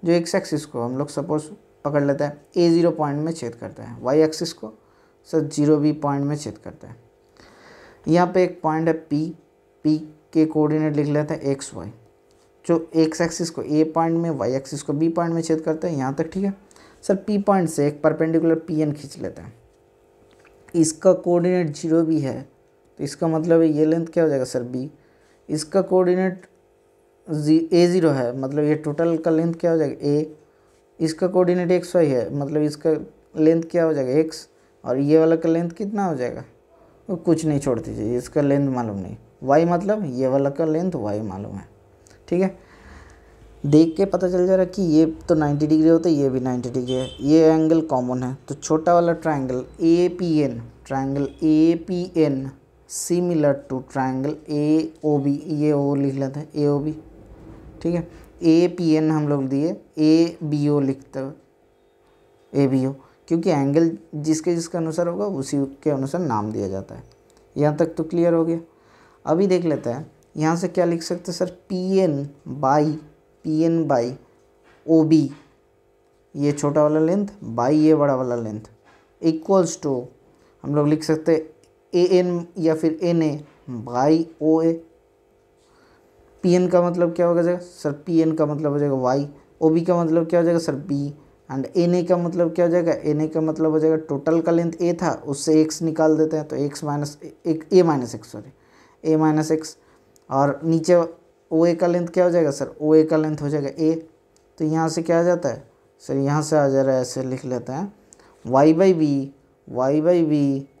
जो एक्स एक्सिस को हम लोग सपोज पकड़ लेता है a0 पॉइंट में छेद करता है, वाई एक्सिस को सर 0b पॉइंट में छेद करता है। यहाँ पे एक पॉइंट है p के कोऑर्डिनेट लिख लेता है xy, जो एक्स एक्सिस को a पॉइंट में, वाई एक्सिस को b पॉइंट में छेद करता है। यहाँ तक ठीक है सर। p पॉइंट से एक परपेंडिकुलर pn खींच लेता है, इसका कोऑर्डिनेट 0 भी है, तो इसका मतलब ये लेंथ क्या हो जाएगा सर b। इसका कोऑर्डिनेट a0 है, मतलब ये टोटल का लेंथ क्या हो जाएगा a। इसका कोऑर्डिनेट xy है, मतलब इसका लेंथ क्या हो जाएगा x, और ये वाला का लेंथ कितना हो जाएगा, तो कुछ नहीं छोड़ दीजिए, इसका लेंथ मालूम नहीं। y मतलब ये वाला का लेंथ y मालूम है, ठीक है। देख के पता चल जा रहा है कि ये तो 90 डिग्री होता है, ये भी 90 डिग्री है, ये एंगल कॉमन है, तो छोटा वाला triangle APN similar to triangle AOB, ये ओ लिख लेते हैं AOB, ठीक है। APN हम लोग दिए, ABO लिखते हैं ABO, क्योंकि एंगल जिसके अनुसार होगा उसी के अनुसार नाम दिया जाता है। यहाँ तक तो क्लियर हो गया। अभी देख लेते हैं यहाँ से क्या लिख सकते हैं सर, PN बाई OB, ये छोटा वाला लेंथ बाई ये बड़ा वाला लेंथ, इक्वल्स टू हम लोग लिख सकते हैं AN या फिर NA बाई OA। PN का मतलब क्या होगा जाएगा सर, PN का मतलब हो जाएगा y, OB का मतलब क्या हो जाएगा सर b, एंड NA का मतलब क्या हो जाएगा, NA का मतलब हो जाएगा टोटल का लेंथ a था, उससे x निकाल देते हैं, तो a माइनस x, और नीचे OA का लेंथ क्या हो जाएगा सर, OA का लेंथ हो जाएगा a। तो यहाँ से क्या आ जाता है सर, यहाँ से आ जा रहा है, ऐसे लिख लेते हैं y/b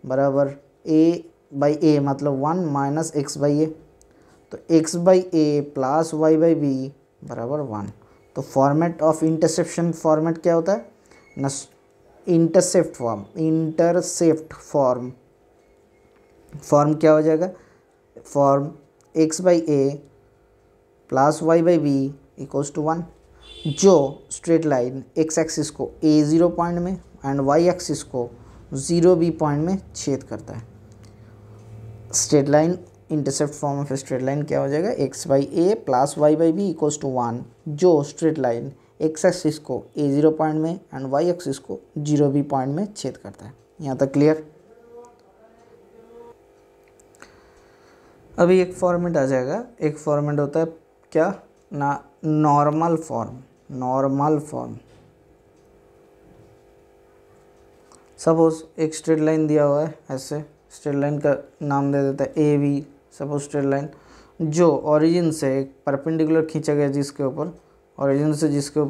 बराबर a/a, मतलब 1 - x/a, तो x/a प्लस y/b बराबर 1। तो फॉर्मेट ऑफ इंटरसेप्शन फॉर्मेट क्या होता है ना, इंटरसेप्ट फॉर्म क्या हो जाएगा, फॉर्म x/a प्लस y/b = 1, जो स्ट्रेट लाइन x एक्सिस को a0 पॉइंट में एंड y एक्सिस को 0b पॉइंट में छेद करता है। Straight line intercept form of straight line क्या हो जाएगा, x/a प्लस y/b = 1, जो स्ट्रेट लाइन x एक्सिस को a0 पॉइंट में एंड y एक्सिस को 0b पॉइंट में छेद करता है। यहाँ तक क्लियर। अभी एक फॉर्मेट आ जाएगा, एक फॉर्मेट होता है क्या ना, नॉर्मल फॉर्म। सपोज एक स्ट्रेट लाइन दिया हुआ है, ऐसे स्ट्रेट लाइन का नाम दे देता है AB, सपोज स्ट्रेट लाइन जो ओरिजिन से परपेंडिकुलर खींचा गया, जिसके ऊपर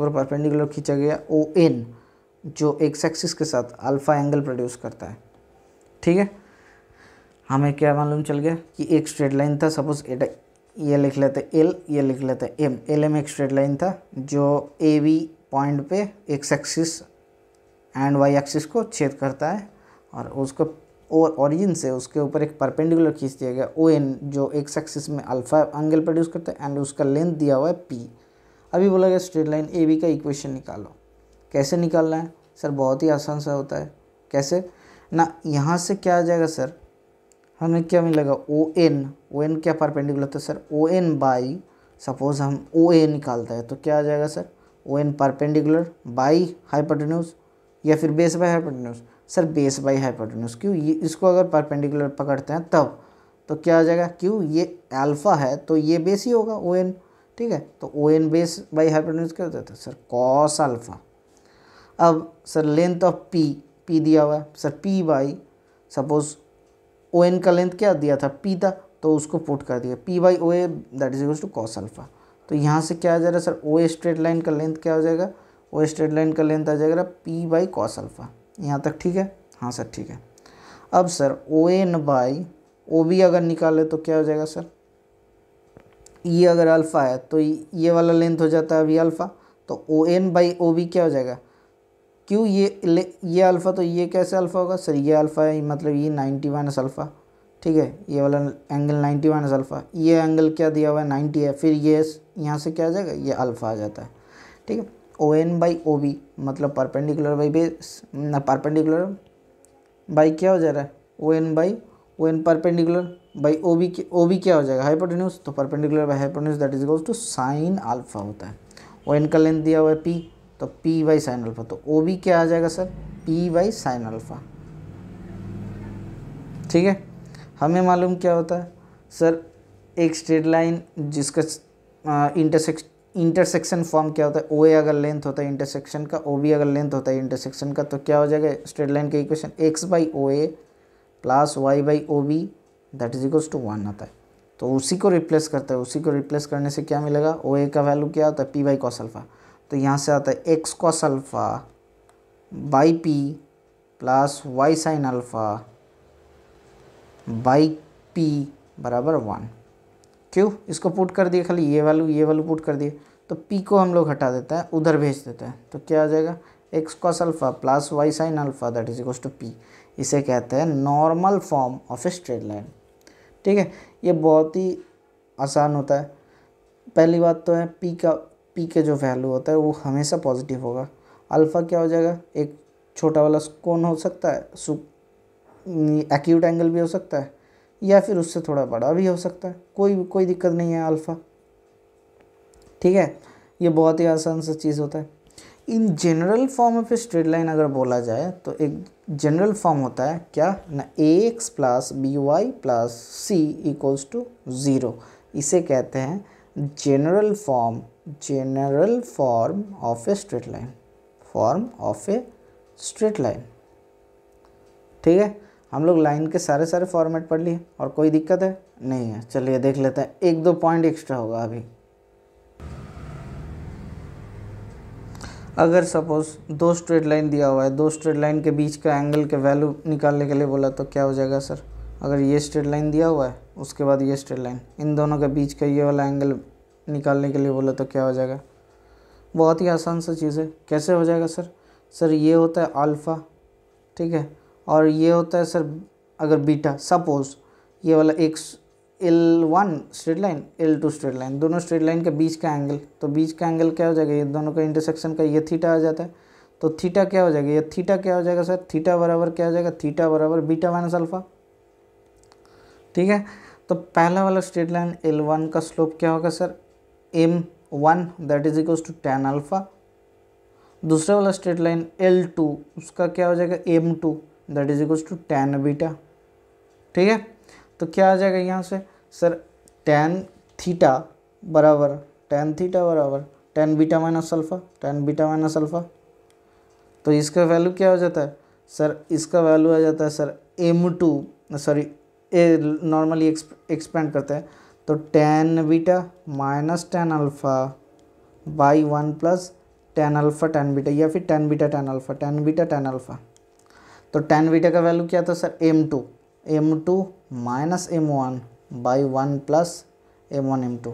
परपेंडिकुलर खींचा गया ON, जो एक्स एक्सिस के साथ अल्फा एंगल प्रोड्यूस करता है, ठीक है। हमें क्या मालूम चल गया कि एक स्ट्रेट लाइन था, सपोज ये लिख लेते L, ये लिख लेते M। LM एक स्ट्रेट लाइन था जो AB पॉइंट पे X axis and Y axis को छेद करता है, और उसको और ओरिजिन से उसके ऊपर एक परपेंडिकुलर खींच दिया गया ON, जो एक्स एक्सिस में अल्फा एंगल प्रोड्यूस करता है, एंड उसका लेंथ दिया हुआ है P। अभी बोला गया स्ट्रेट लाइन AB का इक्वेशन निकालो। कैसे निकालना है सर, बहुत ही आसान सा होता है। कैसे ना, यहाँ से क्या आ जाएगा सर, हमें क्या मिलेगा ON क्या परपेंडिकुलर था सर, ON बाई, सपोज हम OA निकालता है तो क्या आ जाएगा sir, ON perpendicular by hypotenuse या फिर base by hypotenuse, sir base by hypotenuse. क्यों, ये इसको अगर परपेंडिकुलर पकड़ते हैं तब तो क्या आ जाएगा, क्यों ये अल्फ़ा है तो ये बेस ही होगा ON, ठीक है। तो ON बेस बाई हाइपोटेन्यूज क्या होता है सर, कॉस अल्फ़ा। अब सर लेंथ ऑफ P दिया हुआ है sir, P by, suppose ON का लेंथ क्या दिया था P था, तो उसको पुट कर दिया P by O A that is equals to cos alpha. तो यहाँ से क्या आ जा रहा है sir, O A straight line का लेंथ क्या हो जाएगा, ओ ए स्ट्रेट लाइन का लेंथ आ जाएगा पी बाई कॉस अल्फ़ा। यहाँ तक ठीक है? हाँ सर ठीक है। अब sir O N by O B अगर निकाले तो क्या हो जाएगा सर, ये अगर अल्फ़ा है तो ये वाला लेंथ हो जाता है अभी अल्फ़ा, तो O N by O B क्या हो जाएगा, क्यों ये अल्फ़ा, तो ये कैसे अल्फ़ा होगा सर, ये अल्फ़ा है मतलब ये 90 माइनस अल्फ़ा, ठीक है, ये वाला एंगल 90 माइनस अल्फ़ा, ये एंगल क्या दिया हुआ है 90 है, फिर ये यहाँ से क्या आ जाएगा, ये अल्फ़ा आ जाता है, ठीक है। O N by O B मतलब perpendicular by base, perpendicular by क्या हो जा रहा है, O N perpendicular by O B क्या हो जाएगा हाइपोटेन्यूज, तो perpendicular by hypotenuse that is equals to sine alpha होता है। ओ एन का लेंथ दिया हुआ है पी, तो पी बाई साइन अल्फ़ा, तो ओ बी क्या आ जाएगा sir, P by sine alpha, ठीक है। हमें मालूम क्या होता है सर, एक स्ट्रेट लाइन जिसका इंटरसेक्शन फॉर्म क्या होता है, ओ ए अगर लेंथ होता है इंटरसेक्शन का, ओ बी अगर लेंथ होता है इंटरसेक्शन का, तो क्या हो जाएगा स्ट्रेट लाइन का equation, X by O A plus Y by O B that is equals to 1 आता है। तो उसी को रिप्लेस करता है, उसी को रिप्लेस करने से क्या मिलेगा, ओ ए का वैल्यू क्या होता है पी बाई कॉस अल्फ़ा, तो यहाँ से आता है X cos alpha by P plus Y sine alpha by P बराबर 1। क्यों, इसको पुट कर दिए, खाली ये वैल्यू पुट कर दिए, तो पी को हम लोग हटा देते हैं, उधर भेज देते हैं, तो क्या आ जाएगा X cos alpha plus Y sine alpha that is equals to P. इसे कहते हैं normal form of a straight line, ठीक है। ये बहुत ही आसान होता है। पहली बात तो है पी के जो वैल्यू होता है वो हमेशा पॉजिटिव होगा। अल्फ़ा क्या हो जाएगा, एक छोटा वाला कोण हो सकता है, एक्यूट एंगल भी हो सकता है, या फिर उससे थोड़ा बड़ा भी हो सकता है, कोई दिक्कत नहीं है अल्फ़ा, ठीक है। ये बहुत ही आसान सा चीज़ होता है। In general form of a straight line अगर बोला जाए तो एक जनरल फॉर्म होता है क्या ना, A X plus B Y plus C equals to 0। इसे कहते हैं general form of a straight line, ठीक है। हम लोग लाइन के सारे फॉर्मेट पढ़ लिए और कोई दिक्कत है नहीं है। चलिए देख लेते हैं, 1-2 पॉइंट एक्स्ट्रा होगा अभी। अगर सपोज 2 स्ट्रेट लाइन दिया हुआ है, 2 स्ट्रेट लाइन के बीच का एंगल के वैल्यू निकालने के लिए बोला तो क्या हो जाएगा सर, अगर ये स्ट्रेट लाइन दिया हुआ है उसके बाद ये स्ट्रेट लाइन, इन दोनों के बीच का ये वाला एंगल निकालने के लिए बोला तो क्या हो जाएगा, बहुत ही आसान सा चीज़ है। कैसे हो जाएगा सर ये होता है अल्फ़ा, ठीक है, और ये होता है सर अगर बीटा, सपोज ये वाला एक L1 straight line L2 straight line, दोनों स्ट्रेट लाइन के बीच का एंगल, तो बीच का एंगल क्या हो जाएगा, ये दोनों का इंटरसेक्शन का ये थीटा आ जाता है, तो थीटा क्या हो जाएगा, ये थीटा क्या हो जाएगा सर, थीटा बराबर क्या हो जाएगा, थीटा बराबर बीटा माइनस अल्फ़ा, ठीक है। तो पहला वाला स्ट्रेट लाइन L1 का स्लोप क्या होगा sir, M1 that is equals to tan alpha. दूसरा वाला स्ट्रेट लाइन L2 उसका क्या हो जाएगा M2 that is equals to tan beta, ठीक है। तो क्या आ जाएगा यहाँ से सर, tan थीटा बराबर tan बीटा माइनस अल्फ़ा, तो इसका वैल्यू क्या हो जाता है सर, इसका वैल्यू आ जाता है sir M2 sorry normally expand करते हैं, तो tan beta minus tan alpha by 1 plus tan alpha tan beta, या फिर tan बीटा tan अल्फ़ा। तो tan बीटा का वैल्यू क्या था sir, M2 minus M1 by 1 plus M1 M2।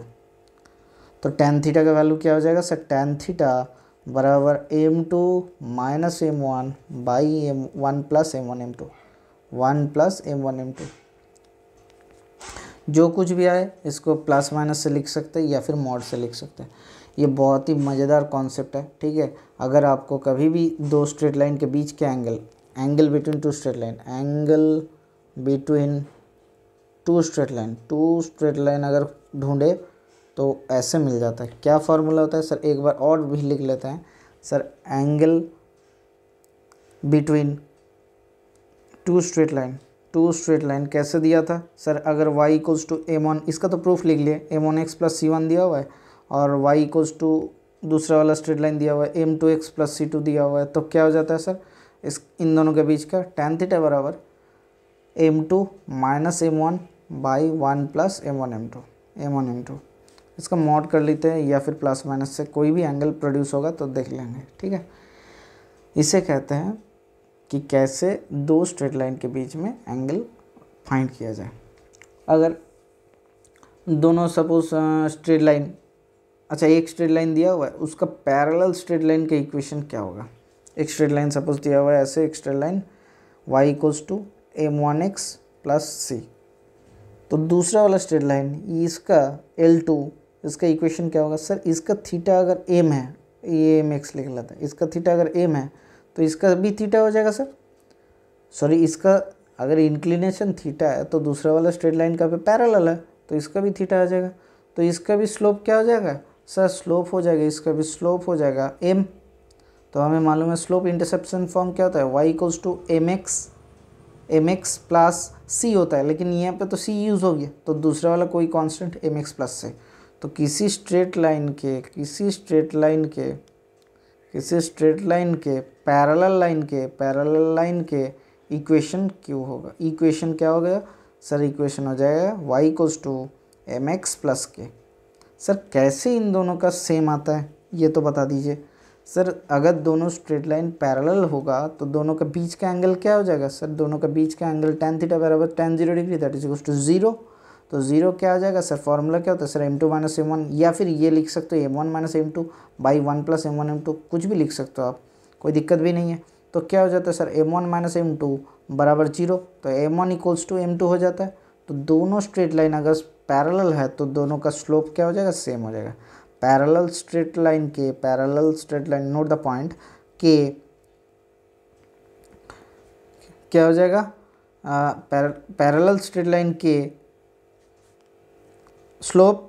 तो tan थीटा का वैल्यू क्या हो जाएगा सर, tan थीटा बराबर M2 minus M1 by 1 plus M1 M2। जो कुछ भी आए इसको प्लस माइनस से लिख सकते हैं या फिर मॉड से लिख सकते हैं। ये बहुत ही मज़ेदार कॉन्सेप्ट है, ठीक है। अगर आपको कभी भी 2 स्ट्रेट लाइन के बीच के एंगल बिटवीन 2 स्ट्रेट लाइन अगर ढूंढे तो ऐसे मिल जाता है। क्या फार्मूला होता है सर, एक बार और भी लिख लेते हैं sir, angle between 2 straight line कैसे दिया था सर, अगर y इक्वल्स टू M1, इसका तो प्रूफ लिख लिए, M1x प्लस C1 दिया हुआ है, और y इक्वल्स टू दूसरा वाला स्ट्रेट लाइन दिया हुआ है M2x प्लस C2 दिया हुआ है, तो क्या हो जाता है सर, इन दोनों के बीच का tan थीटा बराबर M2 minus M1 by 1 plus m1 m2 इसका मॉड कर लेते हैं या फिर प्लस माइनस से कोई भी एंगल प्रोड्यूस होगा तो देख लेंगे, ठीक है। इसे कहते हैं कि कैसे दो स्ट्रेट लाइन के बीच में एंगल फाइंड किया जाए। अगर दोनों सपोज स्ट्रेट लाइन, अच्छा एक स्ट्रेट लाइन दिया हुआ है, उसका पैरेलल स्ट्रेट लाइन का इक्वेशन क्या होगा। एक स्ट्रेट लाइन सपोज दिया हुआ है ऐसे, एक straight line y equals to m1x plus C. तो दूसरा वाला स्ट्रेट लाइन इसका L2, इसका इक्वेशन क्या होगा सर, इसका थीटा अगर m है, ये mx लिख लेता है, इसका थीटा अगर m है तो इसका भी थीटा हो जाएगा सर, सॉरी इसका अगर इंक्लिनेशन थीटा है तो दूसरा वाला स्ट्रेट लाइन का भी पैरेलल है तो इसका भी थीटा आ जाएगा। तो इसका भी स्लोप क्या हो जाएगा सर, स्लोप हो जाएगा, इसका भी स्लोप हो जाएगा m। तो हमें मालूम है स्लोप इंटरसेप्शन फॉर्म क्या होता है, y equals to mx plus c होता है, लेकिन यहाँ पे तो c यूज़ हो गया तो दूसरा वाला कोई कांस्टेंट mx प्लस से। तो किसी स्ट्रेट लाइन के पैरेलल लाइन के इक्वेशन क्यों होगा, इक्वेशन क्या हो गया सर, इक्वेशन हो जाएगा y equals to mx plus के। सर कैसे इन दोनों का सेम आता है ये तो बता दीजिए सर। अगर दोनों स्ट्रेट लाइन पैरेलल होगा तो दोनों का बीच का एंगल क्या हो जाएगा सर, दोनों का बीच का एंगल tan थीटा बराबर tan 0 degree that is equals to 0। तो 0 क्या हो जाएगा सर, फॉर्मूला क्या होता है सर m2 माइनस m1, या फिर ये लिख सकते हो m1 minus m2 by 1 plus m1 m2, कुछ भी लिख सकते हो आप, कोई दिक्कत भी नहीं है। तो क्या हो जाता है सर m1 माइनस m2 बराबर 0, तो m1 इक्वल्स टू m2 हो जाता है। तो दोनों स्ट्रेट लाइन अगर पैरेलल है तो दोनों का स्लोप क्या हो जाएगा, सेम हो जाएगा। Parallel straight line note the point के क्या हो जाएगा, पैरेलल स्ट्रेट लाइन के स्लोप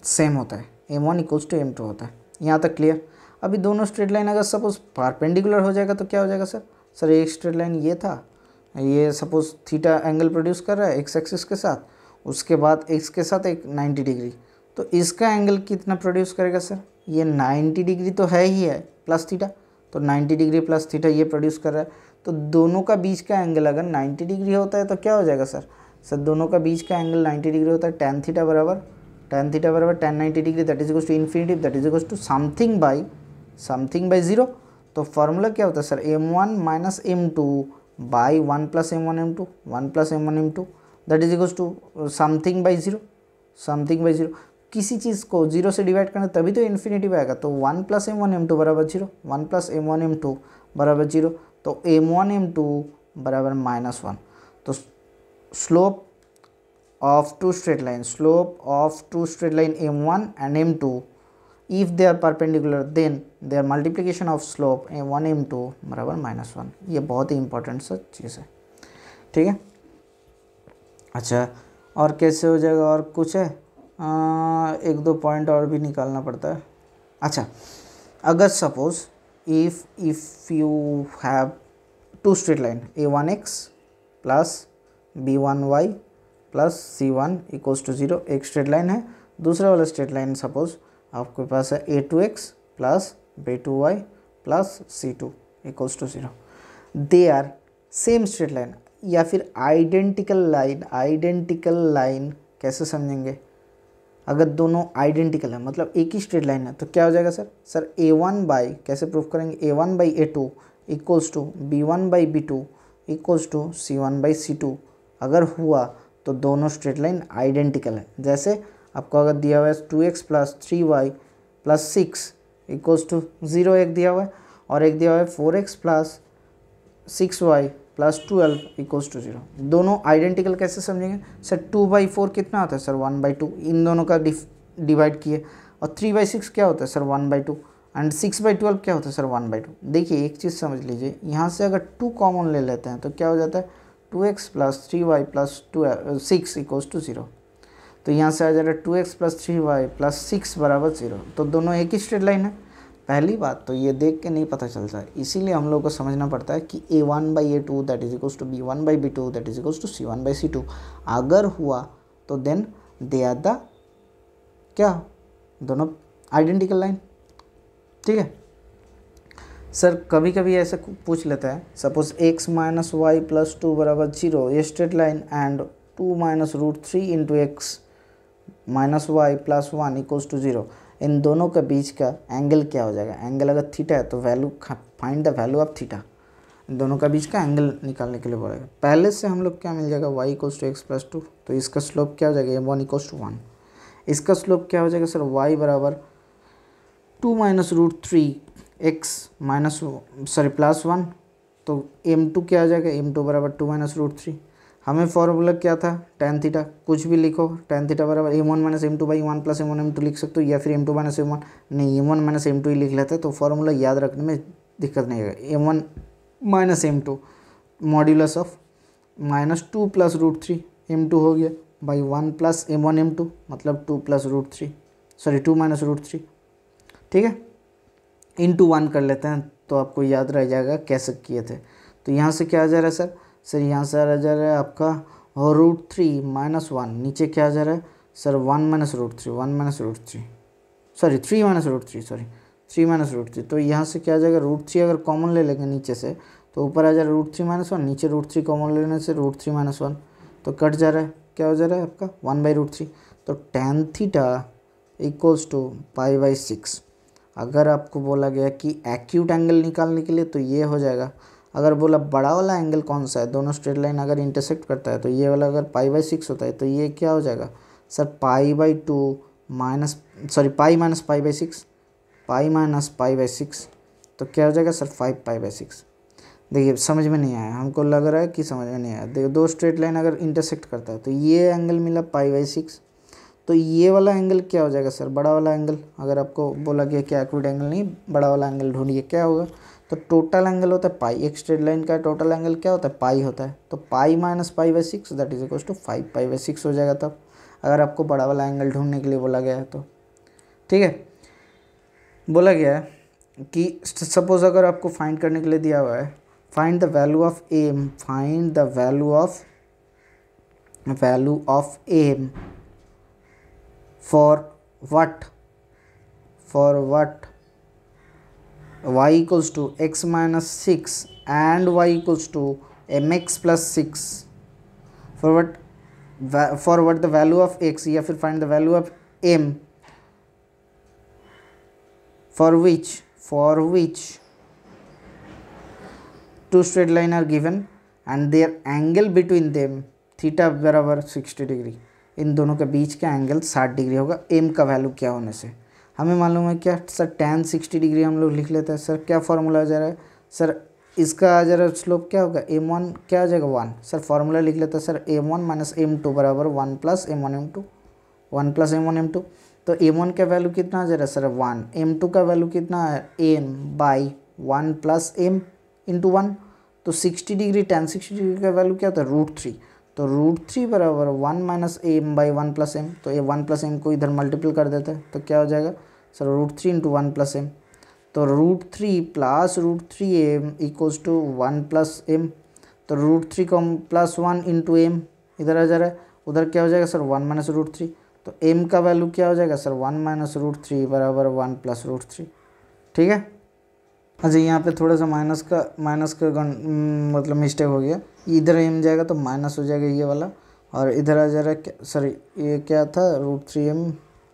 सेम होता है, m1 इक्वल्स टू m2 होता है। यहाँ तक क्लियर। अभी दोनों स्ट्रेट लाइन अगर सपोज परपेंडिकुलर हो जाएगा तो क्या हो जाएगा सर एक स्ट्रेट लाइन ये था, ये सपोज थीटा एंगल प्रोड्यूस कर रहा है एक्स एक्सिस के साथ, उसके बाद एक्स के साथ एक 90 डिग्री, तो इसका एंगल कितना प्रोड्यूस करेगा सर, ये 90 डिग्री तो है ही है प्लस थीटा, तो 90 डिग्री प्लस थीटा ये प्रोड्यूस कर रहा है। तो दोनों का बीच का एंगल अगर 90 डिग्री होता है तो क्या हो जाएगा सर दोनों का बीच का एंगल 90 डिग्री होता है, tan थीटा बराबर tan 90 degree that is equals to infinity that is equals to something by 0। तो फार्मूला क्या होता है sir, m1 minus m2 by 1 plus m1 m2 that is equals to something by zero. किसी चीज़ को 0 से डिवाइड करना तभी तो इन्फिनिटी आएगा। तो 1 प्लस m1 m2 बराबर 0, 1 प्लस m1 m2 बराबर 0, तो m1 m2 बराबर -1। तो slope of two straight line m1 and m2 if they are perpendicular then their multiplication of slope m1 m2 बराबर -1। ये बहुत ही इंपॉर्टेंट सा चीज़ है, ठीक है। अच्छा और कैसे हो जाएगा, और कुछ है, एक दो पॉइंट और भी निकालना पड़ता है। अच्छा अगर suppose if you have two straight line a1x plus b1y plus c1 equals to 0, एक स्ट्रेट लाइन है। दूसरा वाला स्ट्रेट लाइन सपोज आपके पास है a2x plus b2y plus c2 equals to 0। They are same straight line या फिर आइडेंटिकल लाइन कैसे समझेंगे, अगर दोनों आइडेंटिकल है मतलब एक ही स्ट्रेट लाइन है तो क्या हो जाएगा सर a1 बाई, कैसे प्रूफ करेंगे, a1 by a2 equals to b1 by b2 equals to c1 by c2। अगर हुआ तो दोनों स्ट्रेट लाइन आइडेंटिकल है। जैसे आपको अगर दिया हुआ है 2x plus 3y plus 6 equals to 0 एक दिया हुआ है, और एक दिया हुआ है 4x plus 6y plus 12 equals to 0। दोनों आइडेंटिकल कैसे समझेंगे सर, 2/4 कितना होता है सर 1/2, इन दोनों का डिवाइड किए, और 3/6 क्या होता है सर 1/2, एंड 6/12 क्या होता है सर 1/2। देखिए एक चीज़ समझ लीजिए, यहाँ से अगर 2 कॉमन ले लेते हैं तो क्या हो जाता है 2x plus 3y plus 6 equals to 0। तो यहाँ से आ जाएगा 2x प्लस 3y प्लस 6 बराबर 0। तो दोनों एक ही स्ट्रेट लाइन है। पहली बात तो ये देख के नहीं पता चलता है, इसीलिए हम लोग को समझना पड़ता है कि a1 by a2 that is equals to b1 by b2 that is equals to c1 by c2। अगर हुआ तो देन दे आर द क्या, दोनों आइडेंटिकल लाइन, ठीक है। सर कभी कभी ऐसे पूछ लेता है, suppose x minus Y plus 2 बराबर 0 ये straight line and 2 minus root three into X minus Y plus 1 equals to 0। इन दोनों के बीच का एंगल क्या हो जाएगा? एंगल अगर थीटा है तो value find the value of theta. इन दोनों का बीच का एंगल निकालने के लिए बोलेगा। पहले से हम लोग क्या मिल जाएगा? y equals to X plus 2, तो इसका स्लोप क्या हो जाएगा? m1 equals to 1। इसका स्लोप क्या हो जाएगा सर? y बराबर 2 minus root three X minus plus 1, तो m2 क्या आ जाएगा? m2 बराबर 2 माइनस रूट थ्री। हमें फॉर्मूला क्या था? tan थीटा, कुछ भी लिखो, tan थीटा बराबर m1 minus m2 by 1 plus m1 m2 लिख सकते हो, या फिर m2 माइनस m1, नहीं m1 माइनस m2 ही लिख लेते हैं, तो फॉर्मूला याद रखने में दिक्कत नहीं आएगा। m1 minus m2 modulus of minus 2 plus root three m2 हो गया बाई 1 प्लस m1 m2, मतलब 2 plus root three, sorry 2 minus root three, ठीक है, इंटू 1 कर लेते हैं तो आपको याद रह जाएगा कैसे किए थे। तो यहाँ से क्या आ जा रहा है सर? सर यहाँ से आ जा रहा है आपका रूट थ्री माइनस 1, नीचे क्या आ जा रहा है sir? 1 minus root three, 1 minus root three, sorry 3 minus root three, sorry 3 minus root three. तो यहाँ से क्या आ जाएगा? रूट थ्री अगर कॉमन ले लेंगे नीचे से तो ऊपर आ जा रहा है रूट थ्री माइनस 1, नीचे रूट थ्री कॉमन लेने से रूट थ्री माइनस 1, तो कट जा रहा है, क्या हो जा रहा है आपका? 1 बाई रूट थ्री। तो tan theta equals to pi by 6। अगर आपको बोला गया कि एक्यूट एंगल निकालने के लिए तो ये हो जाएगा। अगर बोला बड़ा वाला एंगल कौन सा है, दोनों स्ट्रेट लाइन अगर इंटरसेक्ट करता है तो ये वाला अगर पाई बाई 6 होता है तो ये क्या हो जाएगा sir? Pi by 2 minus, sorry pi minus pi by 6, pi minus pi by 6, तो क्या हो जाएगा सर? 5 pi by 6। देखिए समझ में नहीं आया, हमको लग रहा है कि समझ में नहीं आया। देखिए दो स्ट्रेट लाइन अगर इंटरसेक्ट करता है तो ये एंगल मिला पाई बाई 6, तो ये वाला एंगल क्या हो जाएगा सर? बड़ा वाला एंगल। अगर आपको बोला गया कि एक्यूट एंगल नहीं, बड़ा वाला एंगल ढूंढिए, क्या होगा? तो टोटल एंगल होता है पाई, एक स्ट्रेट लाइन का टोटल एंगल क्या होता है? पाई होता है। तो pi minus pi by 6 that is equal to 5 pi by 6 हो जाएगा तब, अगर आपको बड़ा वाला एंगल ढूंढने के लिए बोला गया है तो, ठीक है। बोला गया है कि सपोज अगर आपको फाइंड करने के लिए दिया हुआ है find the value of M, find the value of M for what y equals to x minus 6 and y equals to mx plus 6, for what the value of x, या फिर find the value of m for which two straight line are given and their angle between them theta बराबर 60 डिग्री, इन दोनों के बीच का एंगल 60 डिग्री होगा एम का वैल्यू क्या होने से। हमें मालूम है क्या सर? tan 60 डिग्री हम लोग लिख लेते हैं। सर क्या फार्मूला आ जा रहा है सर? इसका आ जा रहा है स्लोप क्या होगा? m1 क्या आ जाएगा? 1। सर फार्मूला लिख लेते हैं सर, m1 माइनस m2 बराबर 1 plus m1 m2, 1 plus m1 m2। तो m1 का वैल्यू कितना आ जा रहा है सर? 1। m2 का वैल्यू कितना है? m by 1 plus m into 1। तो 60 डिग्री tan 60 डिग्री का वैल्यू क्या होता है? Root three. तो रूट थ्री बराबर 1 minus M by 1 plus M, तो ये 1 प्लस एम को इधर मल्टीपल कर देते हैं तो क्या हो जाएगा sir? Root three into 1 plus M. तो root three plus root three M equals to 1 plus M, तो रूट थ्री को प्लस 1 इंटू एम इधर आ जा रहा है, उधर क्या हो जाएगा सर? 1 minus root three. तो एम का वैल्यू क्या हो जाएगा सर? 1 माइनस रूट थ्री बराबर 1 प्लस रूट थ्री, ठीक है। अच्छा यहाँ पे थोड़ा सा माइनस का मतलब मिस्टेक हो गया, इधर एम जाएगा तो माइनस हो जाएगा ये वाला, और इधर आ जा रहा है सॉरी ये क्या था? रूट थ्री एम,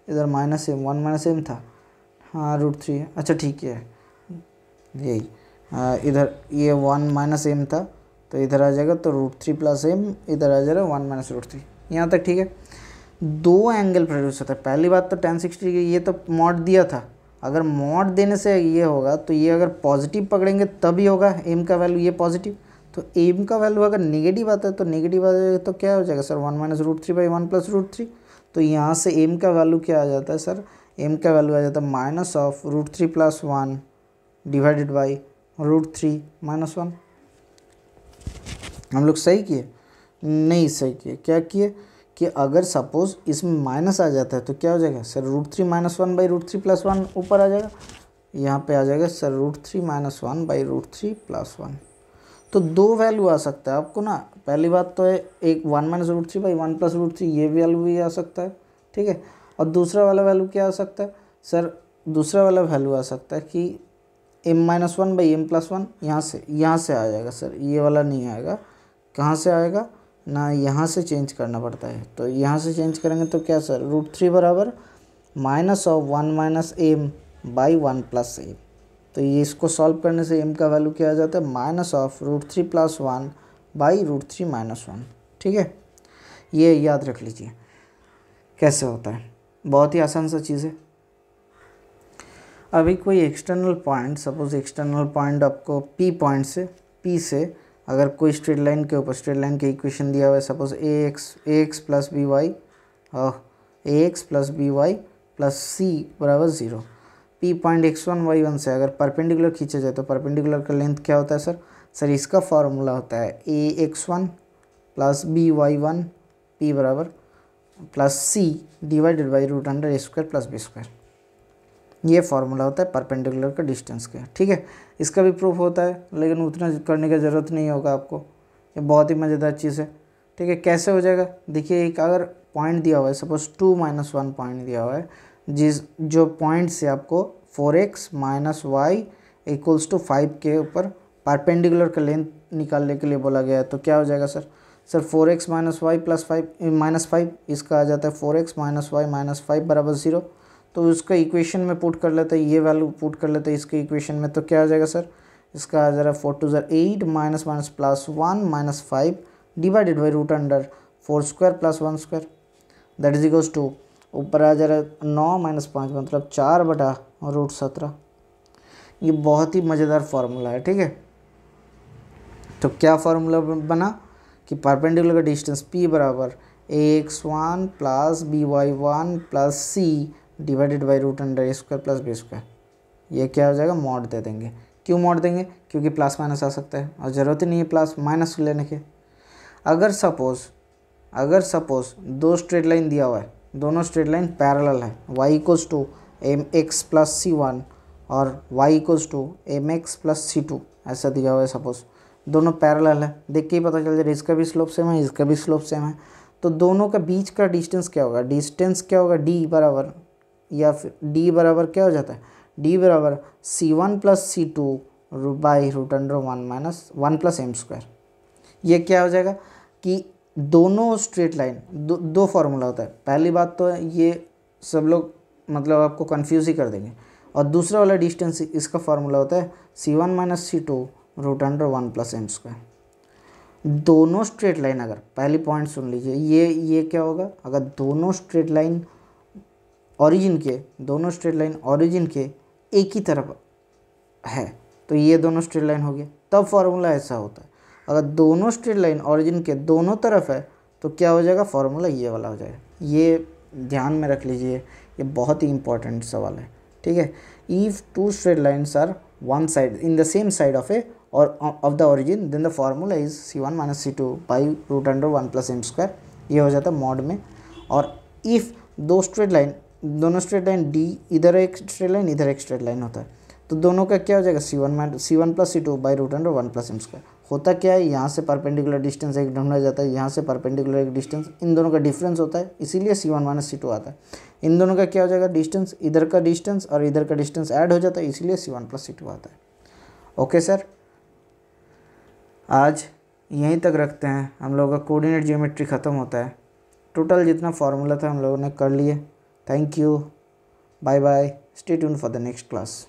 इधर माइनस एम, 1 माइनस एम था, हाँ रूट थ्री है, अच्छा ठीक है यही, इधर ये 1 माइनस एम था तो इधर आ जाएगा तो रूट थ्री प्लस एम, इधर आ जा रहा है 1 माइनस रूट थ्री, यहाँ तक ठीक है। दो एंगल प्रोड्यूस होता है। पहली बात तो tan 60 डिग्री ये तो मॉड दिया था, अगर मॉड देने से ये होगा तो ये अगर पॉजिटिव पकड़ेंगे तभी होगा एम का वैल्यू, ये पॉजिटिव। तो एम का वैल्यू अगर नेगेटिव आता है तो नेगेटिव आ जाएगा तो क्या हो जाएगा sir? 1 minus root three by 1 plus root three. तो यहाँ से एम का वैल्यू क्या आ जाता है सर? एम का वैल्यू आ जाता है minus of root three plus 1 divided by root three minus 1। हम लोग सही किए? नहीं सही किए। क्या किए कि अगर सपोज इसमें माइनस आ जाता है तो क्या हो जाएगा sir? Root three minus 1 by root three plus 1 ऊपर आ जाएगा, यहाँ पे आ जाएगा sir root three minus 1 by root three plus 1। तो दो वैल्यू आ सकता है आपको ना, पहली बात तो है एक 1 minus root three by 1 plus root three, ये वैल्यू भी आ सकता है, ठीक है। और दूसरा वाला वैल्यू क्या आ सकता है सर? दूसरा वाला वैल्यू आ सकता है कि m minus 1 by M plus 1, यहाँ से आ जाएगा सर, ये वाला नहीं आएगा, कहाँ से आएगा ना यहाँ से चेंज करना पड़ता है। तो यहाँ से चेंज करेंगे तो क्या सर, √3 बराबर minus of 1 minus M by 1 plus M. तो ये इसको सॉल्व करने से एम का वैल्यू क्या आ जाता है, minus of √3 plus 1 by √3 minus 1। ठीक है, ये याद रख लीजिए कैसे होता है, बहुत ही आसान सा चीज़ है। अभी कोई external point, suppose external point आपको पी पॉइंट से, पी से अगर कोई स्ट्रेट लाइन के ऊपर, स्ट्रेट लाइन के इक्वेशन दिया हुआ है, suppose ax plus B Y ax plus B Y plus C बराबर 0। पी पॉइंट x1 y1 से अगर परपेंडिकुलर खींचा जाए तो परपेंडिकुलर का लेंथ क्या होता है सर, इसका फॉर्मूला होता है ax1 plus B Y one P बराबर plus C divided by √a² plus b²। ये फार्मूला होता है परपेंडिकुलर का डिस्टेंस का। ठीक है, इसका भी प्रूफ होता है, लेकिन उतना करने की ज़रूरत नहीं होगा आपको, ये बहुत ही मज़ेदार चीज़ है। ठीक है, कैसे हो जाएगा, देखिए एक अगर पॉइंट दिया हुआ है, सपोज 2 - 1 पॉइंट दिया हुआ है, जो पॉइंट से आपको 4x - y = 5 के ऊपर परपेंडिकुलर का लेंथ निकालने के लिए बोला गया है। तो क्या हो जाएगा सर 4x - y प्लस 5 इसका आ जाता है 4x - y - 5 बराबर 0। तो उसका इक्वेशन में पुट कर लेते हैं, ये वैल्यू पुट कर लेते हैं इसके इक्वेशन में, तो क्या आ जाएगा सर, इसका आ जाएगा 4 × 2 = 8 minus minus plus 1 minus 5 divided by √4² plus 1² that is equals to, ऊपर आ जा रहा है 9 - 5 मतलब 4/√17। ये बहुत ही मज़ेदार फार्मूला है। ठीक है, तो क्या फार्मूला बना कि परपेंडिकुलर का डिस्टेंस p बराबर ax1 plus by1 plus c divided by √a² plus b²। ये क्या हो जाएगा, मॉड दे देंगे। क्यों मॉड देंगे, क्योंकि प्लस माइनस आ सकता है और ज़रूरत ही नहीं है प्लस माइनस लेने के। अगर सपोज दो स्ट्रेट लाइन दिया हुआ है, दोनों स्ट्रेट लाइन पैरेलल है, y = mx प्लस c1 और y = mx प्लस c2 ऐसा दिया हुआ है, सपोज दोनों पैरेलल है, देख के ही पता चल जाए इसका भी स्लोप सेम है, इसका भी स्लोप सेम है। तो दोनों का बीच का डिस्टेंस क्या होगा, d बराबर, या फिर d बराबर क्या हो जाता है, d बराबर c1 plus c2 by √1 minus 1 plus m²। ये क्या हो जाएगा कि दोनों स्ट्रेट लाइन, दो फार्मूला होता है। पहली बात तो ये सब लोग मतलब आपको कंफ्यूज ही कर देंगे, और दूसरा वाला डिस्टेंस इसका फार्मूला होता है c1 minus c2 √1 plus m²। दोनों स्ट्रेट लाइन, अगर पहली पॉइंट सुन लीजिए, ये क्या होगा, अगर दोनों स्ट्रेट लाइन ओरिजिन के एक ही तरफ है तो ये दोनों स्ट्रेट लाइन हो गया, तब फार्मूला ऐसा होता है। अगर दोनों स्ट्रेट लाइन ओरिजिन के दोनों तरफ है तो क्या हो जाएगा, फार्मूला ये वाला हो जाएगा। ये ध्यान में रख लीजिए, ये बहुत ही इंपॉर्टेंट सवाल है। ठीक है, if 2 straight lines are one side in the same side of of the origin then the formula is c1 minus c2 by √1 plus m²। ये हो जाता है मॉड में। और इफ़ दोनों स्ट्रेट लाइन डी, इधर एक स्ट्रेट लाइन इधर एक स्ट्रेट लाइन होता है, तो दोनों का क्या हो जाएगा, c1 plus c2 by √1 plus m²। होता क्या है, यहाँ से परपेंडिकुलर डिस्टेंस एक ढूंढा जाता है, यहाँ से परपेंडिकुलर एक डिस्टेंस, इन दोनों का डिफरेंस होता है, इसीलिए c1 माइनस c2 आता है। इन दोनों का क्या हो जाएगा, डिस्टेंस, इधर का डिस्टेंस और इधर का डिस्टेंस ऐड हो जाता है, इसीलिए c1 प्लस c2 आता है। ओके सर, आज यहीं तक रखते हैं, हम लोगों का कोऑर्डिनेट ज्योमेट्री ख़त्म होता है। टोटल जितना फार्मूला था हम लोगों ने कर लिए। Thank you, bye bye, stay tune for the next class.